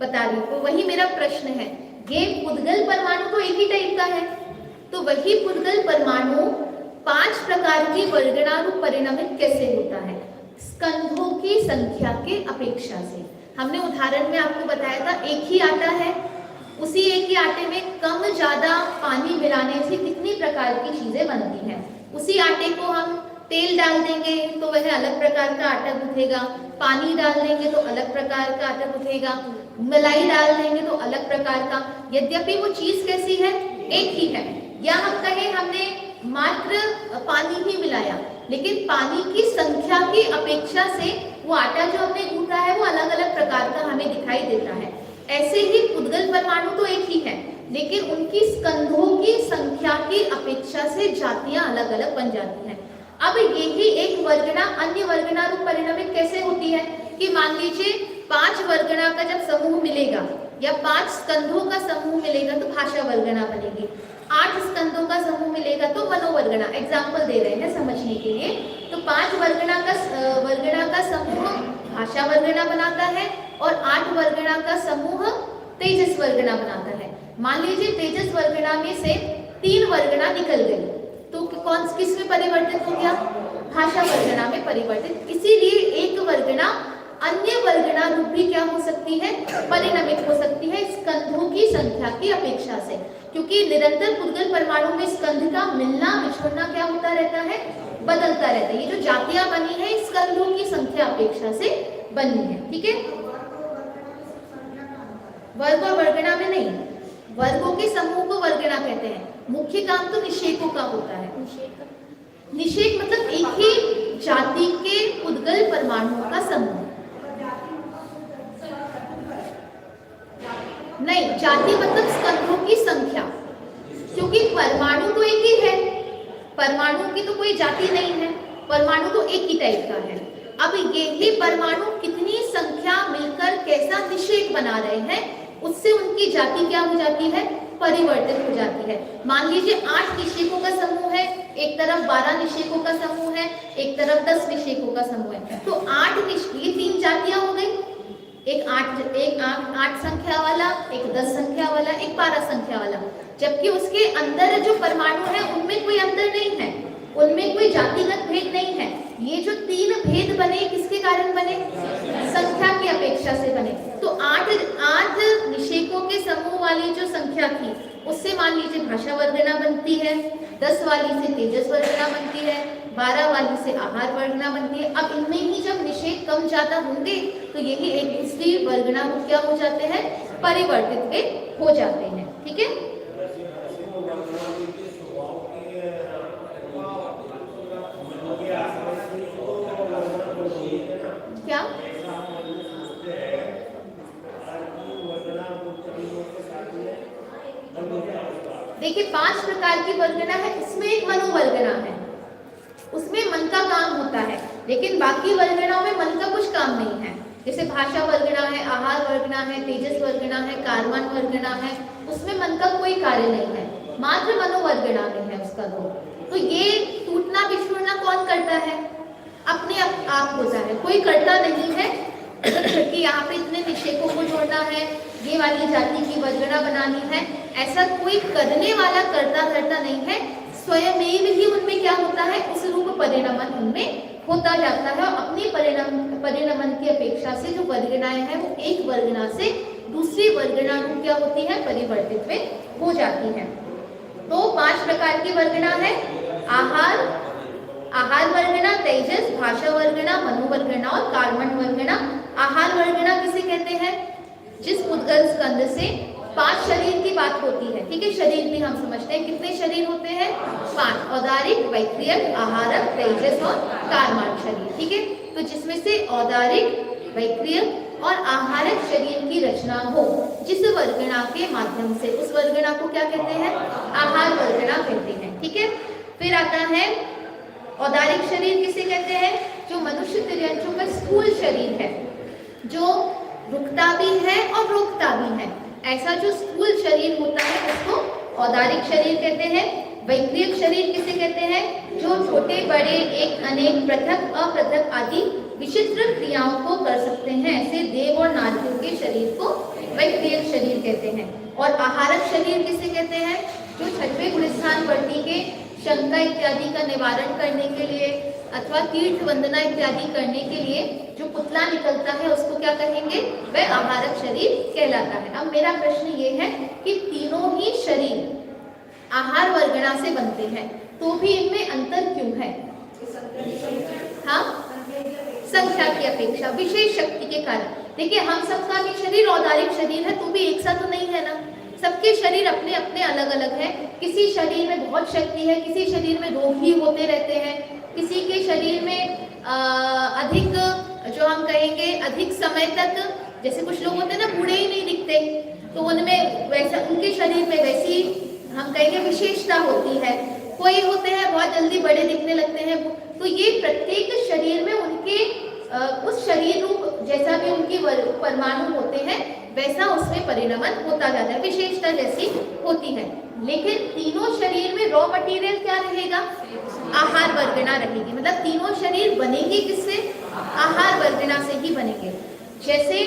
बता रही हूँ। वही मेरा प्रश्न है, ये पुद्गल परमाणु तो एक ही टाइप का है, तो वही पुद्गल परमाणु 5 प्रकार की वर्गीणा रूप परिणमित कैसे होता है? स्कंधों की संख्या के अपेक्षा से। हमने उदाहरण में आपको बताया था, एक ही आटा है, उसी एक ही आटे में कम ज्यादा पानी मिलाने से कितनी प्रकार की चीजें बनती हैं। उसी आटे को हम तेल डाल देंगे तो वह अलग प्रकार का आटा गूंथेगा, पानी डाल देंगे तो अलग प्रकार का आटा गूंथेगा, मलाई डाल देंगे तो अलग प्रकार का। यद्यपि वो चीज कैसी है? एक ही है। या हम कहें हमने मात्र पानी ही मिलाया, लेकिन पानी की संख्या की अपेक्षा से वो आटा जो हमने गूंथा है वो अलग अलग प्रकार का हमें दिखाई देता है। ऐसे ही पुद्गल परमाणु तो एक ही है, लेकिन उनकी स्कंधों की संख्या की अपेक्षा से जातियां अलग अलग बन जाती हैं। अब यही एक वर्गीणा अन्य वर्गीणा रूप परिणमित कैसे होती है कि मान लीजिए 5 वर्गीणा का जब समूह मिलेगा या 5 स्कंधों का समूह मिलेगा तो भाषा वर्गीणा बनेगी, 8 स्कंधों का समूह मिलेगा तो मनोवर्गीणा। एग्जाम्पल दे रहे हैं समझने के लिए। तो 5 वर्गीणा का समूह भाषा वर्गीणा बनाता है और 8 वर्गीणा का समूह तेजस वर्गीणा बनाता है। मान लीजिए तेजस वर्गीणा में से 3 वर्गीणा निकल गई, तो कौन किस में परिवर्तित हो गया? भाषा वर्गीणा में परिवर्तित। इसीलिए एक वर्गीणा अन्य वर्गणा रूप भी क्या हो सकती है, परिणमित हो सकती है स्कंधों की संख्या की अपेक्षा से, क्योंकि निरंतर पुद्गल परमाणु में स्कंध का मिलना विछुड़ना क्या होता रहता है, बदलता रहता है। ये जो जातियां बनी है स्कंधों की संख्या अपेक्षा से बनी है, ठीक है। वर्ग और वर्गणा में नहीं, वर्गों के समूह को वर्गणा कहते हैं, मुख्य काम तो निषेकों का होता है। निषेक मतलब एक ही जाति के पुद्गल परमाणुओं का समूह। नहीं, जाति मतलब स्कंधों की संख्या, क्योंकि परमाणु तो एक ही है, परमाणु की तो कोई जाति नहीं है, परमाणु तो एक ही टाइप का है। अब यही परमाणु कितनी संख्या मिलकर कैसा निषेक बना रहे हैं, उससे उनकी जाति क्या हो जाती है, परिवर्तित हो जाती है। मान लीजिए 8 निषेकों का समूह है, एक तरफ 12 निषेकों का समूह है, एक तरफ 10 निषेकों का समूह है, तो 8 ये 3 जातियां हो गई, एक 8 संख्या वाला, एक 10 संख्या वाला, एक 12 संख्या वाला। जबकि उसके अंदर जो परमाणु है उनमें कोई अंतर नहीं है, उनमें कोई जातिगत भेद नहीं है। ये जो 3 भेद बने किसके कारण बने, संख्या की अपेक्षा से बने। तो 8 निषेकों के समूह वाली जो संख्या थी उससे मान लीजिए भाषा वर्गणा बनती है, 10 वाली से तेजस वर्गणा बनती है, 12 वाली से आहार वर्गणा बनती है। अब इनमें ही जब निषेक कम ज्यादा होंगे तो यही एक दूसरी वर्गणा में क्या हो जाते हैं, परिवर्तित हो जाते हैं, ठीक है। क्या देखिए 5 प्रकार की वर्गणा है, इसमें एक मनोवर्गणा है, उसमें मन का काम होता है, लेकिन बाकी वर्गणाओं में मन का कुछ काम नहीं है। जैसे भाषा वर्गणा है, आहार वर्गणा है, तेजस वर्गणा है, कारमान वर्गणा है, उसमें मन का कोई कार्य नहीं है, मात्र मनोवर्गणा में है उसका रोल। तो ये टूटना बिछुड़ना कौन करता है, अपने आप होता है, कोई करता नहीं है कि यहाँ पे इतने निषेकों को जोड़ना है, ये वाली जाति की वर्गणा बनानी है, ऐसा कोई करने वाला करता नहीं है, स्वयं ही उनमें क्या होता है, उस रूप परिणमन उनमें होता जाता है। और अपनी परिणमन की अपेक्षा से जो वर्गणाएं हैं वो एक वर्गणा से दूसरी वर्गणा रूप क्या होती है, परिवर्तित में हो जाती है। तो 5 प्रकार की वर्गणा है, आहार वर्गणा, तेजस, भाषा वर्गणा, मनोवर्गणा और कार्मण वर्गणा। आहार वर्गणा किसे कहते हैं, जिस पुद्गल स्कंध से 5 शरीर की बात होती है, ठीक है। शरीर भी हम समझते हैं कितने शरीर होते हैं, 5, औदारिक, वैक्रियक, आहारक, तेजस और कार्मण शरीर, ठीक है। तो जिसमें से औदारिक, वैक्रियक और आहारक शरीर की रचना हो जिस वर्गणा के माध्यम से, उस वर्गणा को क्या कहते हैं, आहार वर्गणा कहते हैं, ठीक है। फिर आता है औदारिक शरीर किसे कहते हैं, जो मनुष्य तिर्यंचों का स्थूल शरीर है, जो रुकता भी है और रोकता भी है, ऐसा जो स्थूल शरीर होता है उसको औदारिक शरीर कहते हैं। वैक्रियक शरीर किसे कहते हैं, जो छोटे बड़े एक अनेक पृथक अपृथक आदि विचित्र क्रियाओं को कर सकते हैं, ऐसे देव और नारियों के शरीर को वैक्रियक शरीर कहते हैं। और आहारक शरीर किसे कहते हैं, जो 6वें गुणस्थान वर्ती के शंका इत्यादि का निवारण करने के लिए अथवा तीर्थ वंदना इत्यादि करने के लिए जो पुतला निकलता है उसको क्या कहेंगे, वह आहारक शरीर कहलाता है। अब मेरा प्रश्न ये है कि तीनों ही शरीर आहार वर्गणा से बनते हैं, तो भी इनमें अंतर क्यों है, हाँ, संख्या की अपेक्षा, विशेष शक्ति के कारण। देखिए हम सबका भी शरीर औदारिक शरीर है, तो भी एक सा तो नहीं है ना, सबके शरीर अपने अपने अलग अलग हैं। किसी शरीर में बहुत शक्ति है, किसी शरीर में रोग ही होते रहते हैं, किसी के शरीर में अधिक, जो हम कहेंगे अधिक समय तक, जैसे कुछ लोग होते हैं ना बूढ़े ही नहीं दिखते, तो उनमें वैसा, उनके शरीर में वैसी हम कहेंगे विशेषता होती है। कोई होते हैं बहुत जल्दी बड़े दिखने लगते हैं। तो ये प्रत्येक शरीर में उनके उस शरीर रूप जैसा भी उनकी परमाणु होते हैं वैसा उसमें परिणमन होता जाता है, विशेषता जैसी होती है। लेकिन तीनों शरीर में रॉ मटेरियल क्या रहेगा, आहार वर्गणा रहेगी। मतलब तीनों शरीर बनेंगे किससे, आहार वर्गणा से ही बनेंगे। जैसे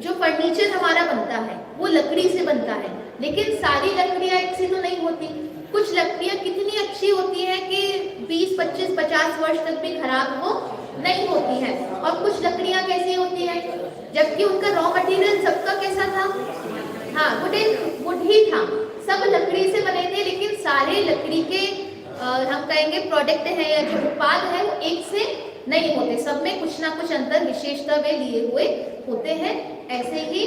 जो फर्नीचर हमारा बनता है वो लकड़ी से बनता है, लेकिन सारी लकड़ियां एक सी तो नहीं होती। कुछ लकड़ियां कितनी अच्छी होती हैं कि 20, 25, 50 वर्ष तक भी खराब वो नहीं होती हैं। और कुछ लकड़ियां कैसी होती हैं, जबकि उनका रॉ मटेरियल सबका कैसा था, हाँ वुड ही था, सब लकड़ी से बने थे, लेकिन सारे लकड़ी के हम कहेंगे प्रोडक्ट हैं या जो उत्पाद है वो एक से नहीं होते, सब में कुछ ना कुछ अंतर विशेषता वे लिए हुए होते हैं। ऐसे ही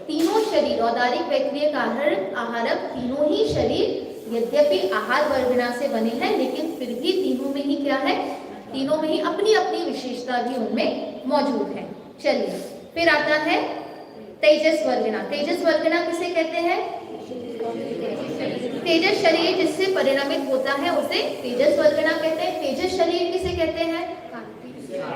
तीनों शरीर औदारिक, वैक्रियक, आहारक तीनों ही शरीर यद्यपि आहार वर्गना से बने हैं, लेकिन फिर भी तीनों में ही क्या है, तीनों में ही अपनी अपनी विशेषता भी उनमें मौजूद है। चलिए फिर आता है तेजस वर्गना। तेजस वर्गना किसे कहते हैं, तेजस शरीर जिससे परिणामित होता है उसे तेजस वर्गना कहते हैं। तेजस शरीर किसे कहते हैं,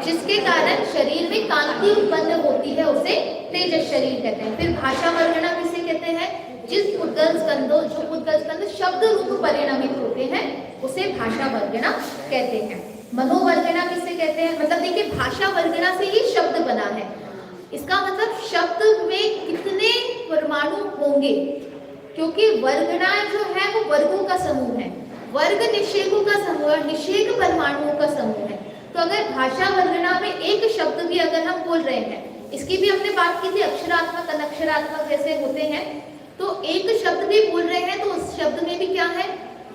जिसके कारण शरीर में कांति उत्पन्न होती है उसे तेजस शरीर कहते हैं। फिर भाषा वर्गना किसे कहते हैं, जिस पुद्गल स्कंदों, जो पुद्गल स्कंद शब्द रूप परिणामित होते हैं उसे भाषा वर्गना कहते हैं। मनोवर्गना किसे कहते हैं, मतलब देखिए भाषा वर्गना से ही शब्द बना है, इसका मतलब शब्द में कितने परमाणु होंगे, क्योंकि वर्गना जो है वो वर्गों का समूह है, वर्ग निषेकों का समूह है, निषेक परमाणुओं का समूह है। तो अगर भाषा वर्गना में एक शब्द भी अगर हम बोल रहे हैं, इसकी भी हमने बात की थी, अक्षरात्मक अनक्षरात्मक जैसे होते हैं, तो एक शब्द भी बोल रहे हैं तो उस शब्द में भी क्या है,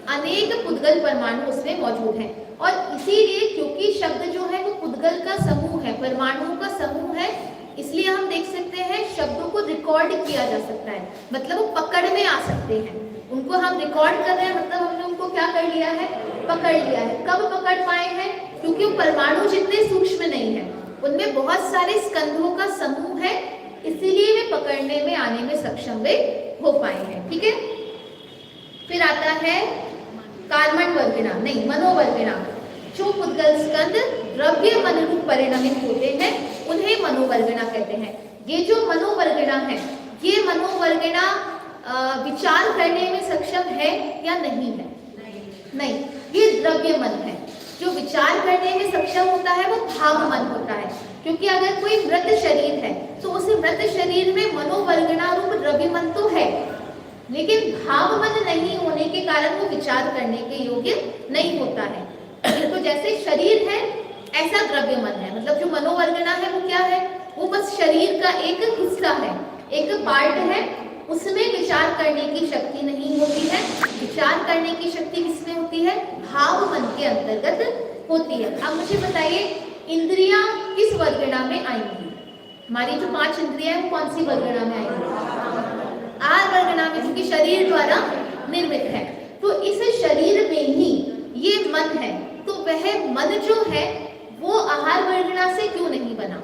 अनेक पुद्गल परमाणु उसमें मौजूद हैं। और इसीलिए क्योंकि शब्द जो है वो पुद्गल का समूह है, परमाणुओं का समूह है, इसलिए हम देख सकते हैं शब्दों को रिकॉर्ड किया जा सकता है, मतलब वो पकड़ में आ सकते हैं। उनको हम रिकॉर्ड कर रहे हैं, मतलब हमने उनको क्या कर लिया है, पकड़ लिया है। कब पकड़ पाए हैं, क्योंकि वो परमाणु जितने सूक्ष्म नहीं है, उनमें बहुत सारे स्कंधों का समूह है, इसीलिए वे पकड़ने में आने में सक्षम वे हो पाए हैं। ठीक है, फिर आता है कार्मण वर्गना, नहीं मनोवर्गना। जो पुद्गल स्कंद द्रव्य मन रूप परिणमित होते हैं उन्हें मनोवर्गना कहते हैं। ये जो मनोवर्गना है, ये मनोवर्गना विचार करने में सक्षम है या नहीं है, नहीं, ये द्रव्य मन है। जो विचार करने में सक्षम होता है वो भाव मन होता है, क्योंकि अगर कोई मृत शरीर है तो उस मृत शरीर में मनोवर्गना रूप द्रव्य मन तो है, लेकिन भाव मन नहीं होने के कारण वो विचार करने के योग्य नहीं होता है। तो जैसे शरीर है ऐसा द्रव्य मन है, मतलब जो मनोवर्गना है वो क्या है, वो बस शरीर का एक हिस्सा है, एक पार्ट है, उसमें विचार करने की शक्ति नहीं होती है। विचार करने की शक्ति किसमें होती है, भाव मन के अंतर्गत होती है। अब मुझे बताइए इंद्रियां किस वर्गना में आएंगी, हमारी जो 5 इंद्रियां हैं वो कौन सी वर्गना में आएंगी, आहार वर्गना में, क्योंकि शरीर द्वारा निर्मित है। तो इस शरीर में ही ये मन है, तो वह मन जो है वो आहार वर्गना से क्यों नहीं बना,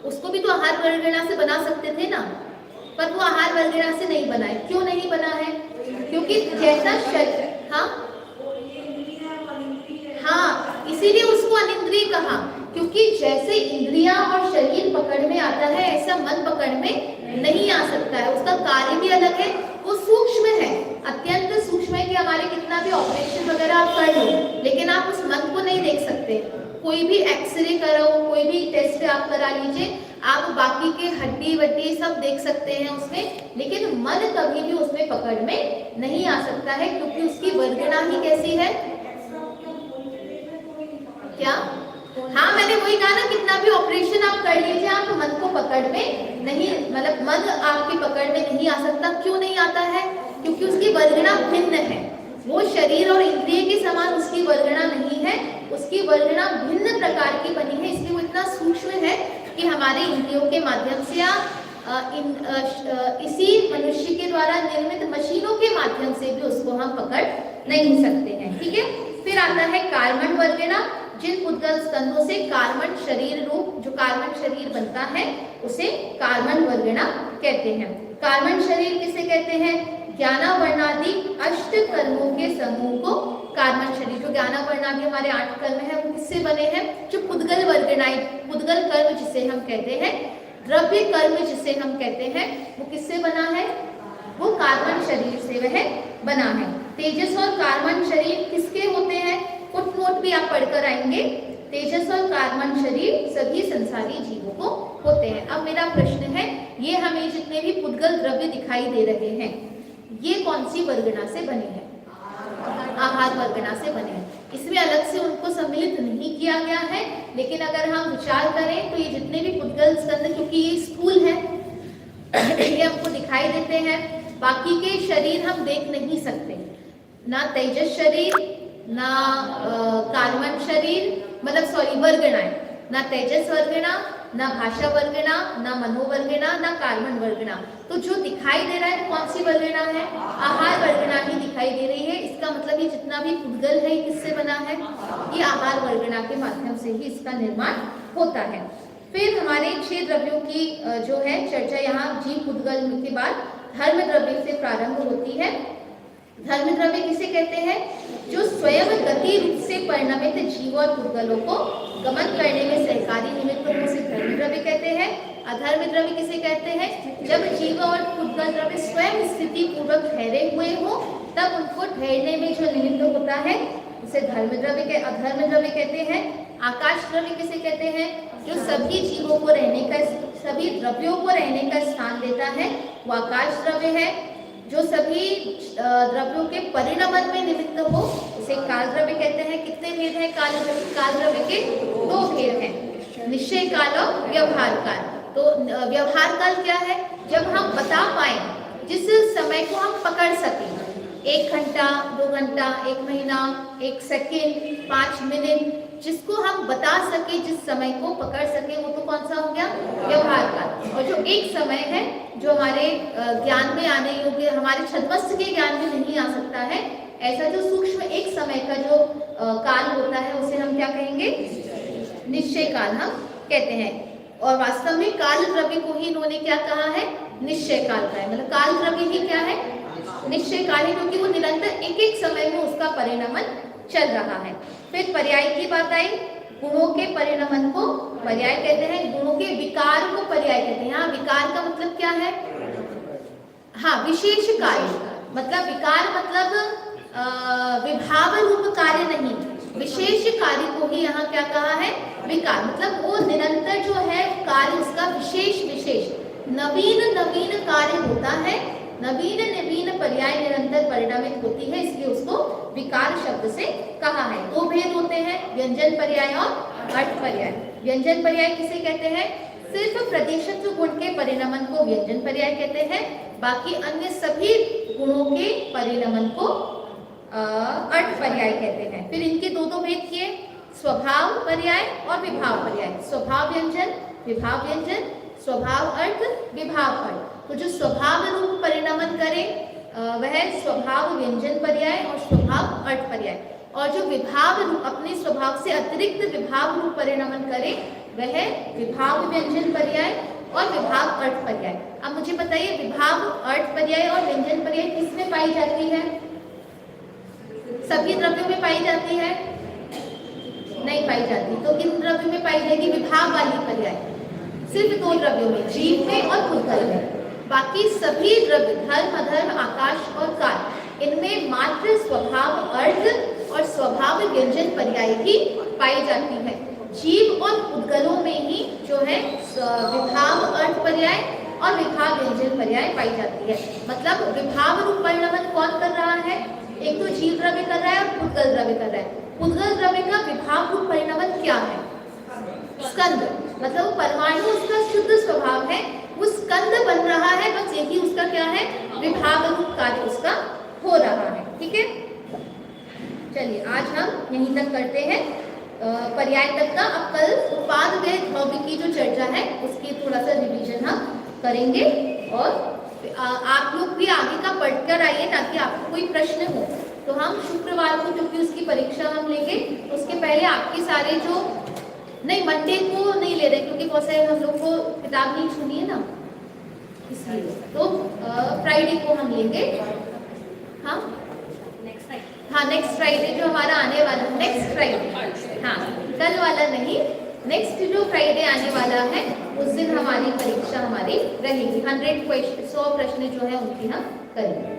उसको भी तो आहार वर्गना से बना सकते थे ना, पर वो आहार वर्गना से नहीं बना है। क्यों नहीं बना है, क्योंकि जैसा शरीर, हाँ इसीलिए उसको अनिंद्रिय कहा, क्योंकि जैसे इंद्रियां और शरीर पकड़ में आता है ऐसा मन पकड़ में नहीं आ सकता है, उसका कार्य भी अलग है, वो सूक्ष्म है, अत्यंत सूक्ष्म है कि हमारे कितना भी ऑपरेशन वगैरह आप कर लो, लेकिन आप उस मन को नहीं देख सकते। कोई भी एक्सरे कराओ, कोई भी टेस्ट आप करा लीजिए, आप बाकी के हड्डी वड्डी सब देख सकते हैं उसमें, लेकिन मन कभी भी उसमें पकड़ में नहीं आ सकता है, क्योंकि उसकी वर्गना ही कैसी है, क्या, हाँ मैंने वही कहा ना, कितना भी ऑपरेशन आप कर लीजिए, आप मन को पकड़ में नहीं, मतलब मन आपकी पकड़ में नहीं आ सकता। क्यों नहीं आता है, क्योंकि उसकी वर्गना भिन्न है, वो शरीर और इंद्रिय के समान उसकी वर्गना नहीं है, उसकी वर्गना भिन्न प्रकार की बनी है, इसलिए वो इतना सूक्ष्म है कि हमारे इंद्रियों के माध्यम से या इसी मनुष्य के द्वारा निर्मित मशीनों के माध्यम से भी उसको हम पकड़ नहीं सकते हैं। ठीक है, फिर आता है कार्मण वर्गना। जिन पुद्गल स्कंदों से कार्मण शरीर रूप, जो कार्मण शरीर बनता है उसे कार्मण वर्गना कहते हैं। कार्मण शरीर किसे कहते हैं, ज्ञानावर्णादि 8 कर्मों के समूह को कार्मण शरीर, जो ज्ञानावर्णादि हमारे 8 कर्म है वो किससे बने हैं, जो पुद्गल वर्गनाएं, पुद्गल कर्म जिसे हम कहते हैं, द्रव्य कर्म जिसे हम कहते हैं, वो किससे बना है, वो कार्मण शरीर से वह बना है। तेजस और कार्मण शरीर किसके होते हैं, फुटनोट भी आप पढ़कर आएंगे। तेजस और कार्मण शरीर सभी संसारी जीवों को होते हैं। अब मेरा प्रश्न है, ये हमें जितने भी पुद्गल द्रव्य दिखाई दे रहे हैं ये कौन सी वर्गना से बने हैं, आहार वर्गना से बने हैं। इसमें अलग से उनको सम्मिलित नहीं किया गया है, लेकिन अगर हम विचार करें तो ये जितने भी पुद्गल स्कंद, क्योंकि ये स्थूल है ये हमको दिखाई देते हैं, बाकी के शरीर हम देख नहीं सकते, ना तेजस शरीर, ना कार्बन शरीर, मतलब सॉरी वर्गणाएं, ना तेजस वर्गना, ना भाषा वर्गना, ना मनोवर्गना, ना कार्बन वर्गना। तो जो दिखाई दे रहा है कौन सी वर्गना है? आहार वर्गना ही दिखाई दे रही है। इसका मतलब ये जितना भी पुद्गल है किससे बना है? ये आहार वर्गना के माध्यम से ही इसका निर्माण होता है। फिर हमारे 6 द्रव्यों की जो है चर्चा यहाँ जीव पुद्गल के बाद धर्म द्रव्य से प्रारंभ होती है। धर्म द्रव्य किसे कहते हैं? जो स्वयं गति रूप से परिणमित जीव और पुद्गलों को गमन करने में सहकारी निमित्त को से धर्म द्रव्य कहते हैं। अधर्म द्रव्य किसे कहते हैं? जब जीव और पुद्गल द्रव्य स्वयं स्थिति पूर्वक ठहरे हुए हो, तब उनको ठहरने में जो निमित्त होता है उसे धर्म द्रव्य के अधर्म द्रव्य कहते हैं। आकाश द्रव्य किसे कहते हैं? जो सभी जीवों को रहने का, सभी द्रव्यों को रहने का स्थान देता है, वो आकाश द्रव्य है। जो सभी द्रव्यों के परिणमन में निमित्त हो उसे काल द्रव्य कहते हैं। कितने भेद हैं काल द्रव्य के? 2 भेद हैं, निश्चय काल और व्यवहार काल। तो व्यवहार काल क्या है? जब हम बता पाए, जिस समय को हम पकड़ सकें, 1 घंटा, 2 घंटा, 1 महीना, 1 सेकेंड, 5 मिनट, जिसको हम बता सके, जिस समय को पकड़ सके, वो तो कौन सा हो गया? व्यवहार काल। और जो एक समय है जो हमारे ज्ञान में आने योग्य, हमारे छद्मस्त के ज्ञान में नहीं आ सकता है, ऐसा जो सूक्ष्म एक समय का जो काल होता है उसे हम क्या कहेंगे? निश्चय काल हम कहते हैं। और वास्तव में काल द्रव्य को ही इन्होंने क्या कहा है? निश्चय काल का है। मतलब काल द्रव्य ही क्या है? निश्चय काल है, क्योंकि वो निरंतर एक एक समय में उसका परिणमन चल रहा है। फिर पर्याय की बात आई। गुणों के परिणमन को पर्याय कहते हैं, गुणों के विकार को पर्याय कहते हैं। यहाँ विकार का मतलब क्या है? हाँ, विशेष कार्य। मतलब विकार मतलब विभाव रूप कार्य नहीं, विशेष कार्य को ही यहाँ क्या कहा है? विकार। मतलब वो निरंतर जो है कार्य उसका विशेष विशेष नवीन नवीन कार्य होता है, नवीन नवीन पर्याय निरंतर परिणमित होती है, इसलिए उसको विकार शब्द से कहा है। 2 भेद होते हैं, व्यंजन पर्याय और अर्थ पर्याय। व्यंजन पर्याय किसे कहते हैं? सिर्फ प्रदेशत्व गुण के परिणमन को व्यंजन पर्याय कहते हैं, बाकी अन्य सभी गुणों के परिणमन को अर्थ पर्याय कहते हैं। फिर इनके 2 भेद किए, स्वभाव पर्याय और विभाव पर्याय। स्वभाव व्यंजन, विभाव व्यंजन, स्वभाव अर्थ, विभाव अर्थ। तो जो स्वभाव रूप परिणमन करे वह स्वभाव व्यंजन पर्याय और स्वभाव अर्थ पर्याय, और जो विभाव रूप अपने स्वभाव से अतिरिक्त विभाव रूप परिणमन करे वह विभाव व्यंजन पर्याय और विभाव अर्थ पर्याय। अब मुझे बताइए, विभाव अर्थ पर्याय और व्यंजन पर्याय किसमें पाई जाती है? सभी द्रव्यों में पाई जाती है? नहीं पाई जाती। तो किन द्रव्यों में पाई जाएगी विभाव वाली पर्याय? सिर्फ 2 द्रव्यों में, जीव में और पुद्गल में। बाकी सभी द्रव्य धर्म, अधर्म, आकाश और काल, इनमें मात्र स्वभाव अर्थ और स्वभाव व्यंजन पर्याय ही पाई जाती है। जीव और पुद्गलों में ही जो है विभाव अर्थ पर्याय और विभाव व्यंजन पर्याय पाई जाती है। मतलब विभाव रूप परिणमन कौन कर रहा है? एक तो जीव द्रव्य कर रहा है और पुद्गल द्रव्य कर रहा है। पुद्गल द्रव्य का विभाव रूप परिणमन क्या है? स्कंद। मतलब परमाणु उसका शुद्ध स्वभाव है, वो स्कंद बन रहा है, बस यही उसका क्या है? विभाव रूप कार्य उसका हो रहा है। ठीक है, चलिए आज हम यहीं तक करते हैं पर्याय तक का। अब कल उत्पाद व्यय द्रव्य की जो चर्चा है उसकी थोड़ा सा रिवीजन हम करेंगे, और आप लोग भी आगे का पढ़कर आइए ताकि आपको कोई प्रश्न हो। तो हम शुक्रवार को, क्योंकि उसकी परीक्षा हम लेंगे, उसके पहले आपके सारे जो नहीं, मंडे को नहीं ले रहे क्योंकि बहुत सारे हम लोग को किताब नहीं छूनी है ना, इसलिए। तो फ्राइडे को हम लेंगे। हाँ नेक्स्ट फ्राइडे जो हमारा आने वाला, नेक्स्ट फ्राइडे, हाँ कल वाला नहीं, नेक्स्ट जो फ्राइडे आने वाला है उस दिन हमारी परीक्षा हमारी रहेगी। 100 प्रश्न जो है उनकी हम करेंगे।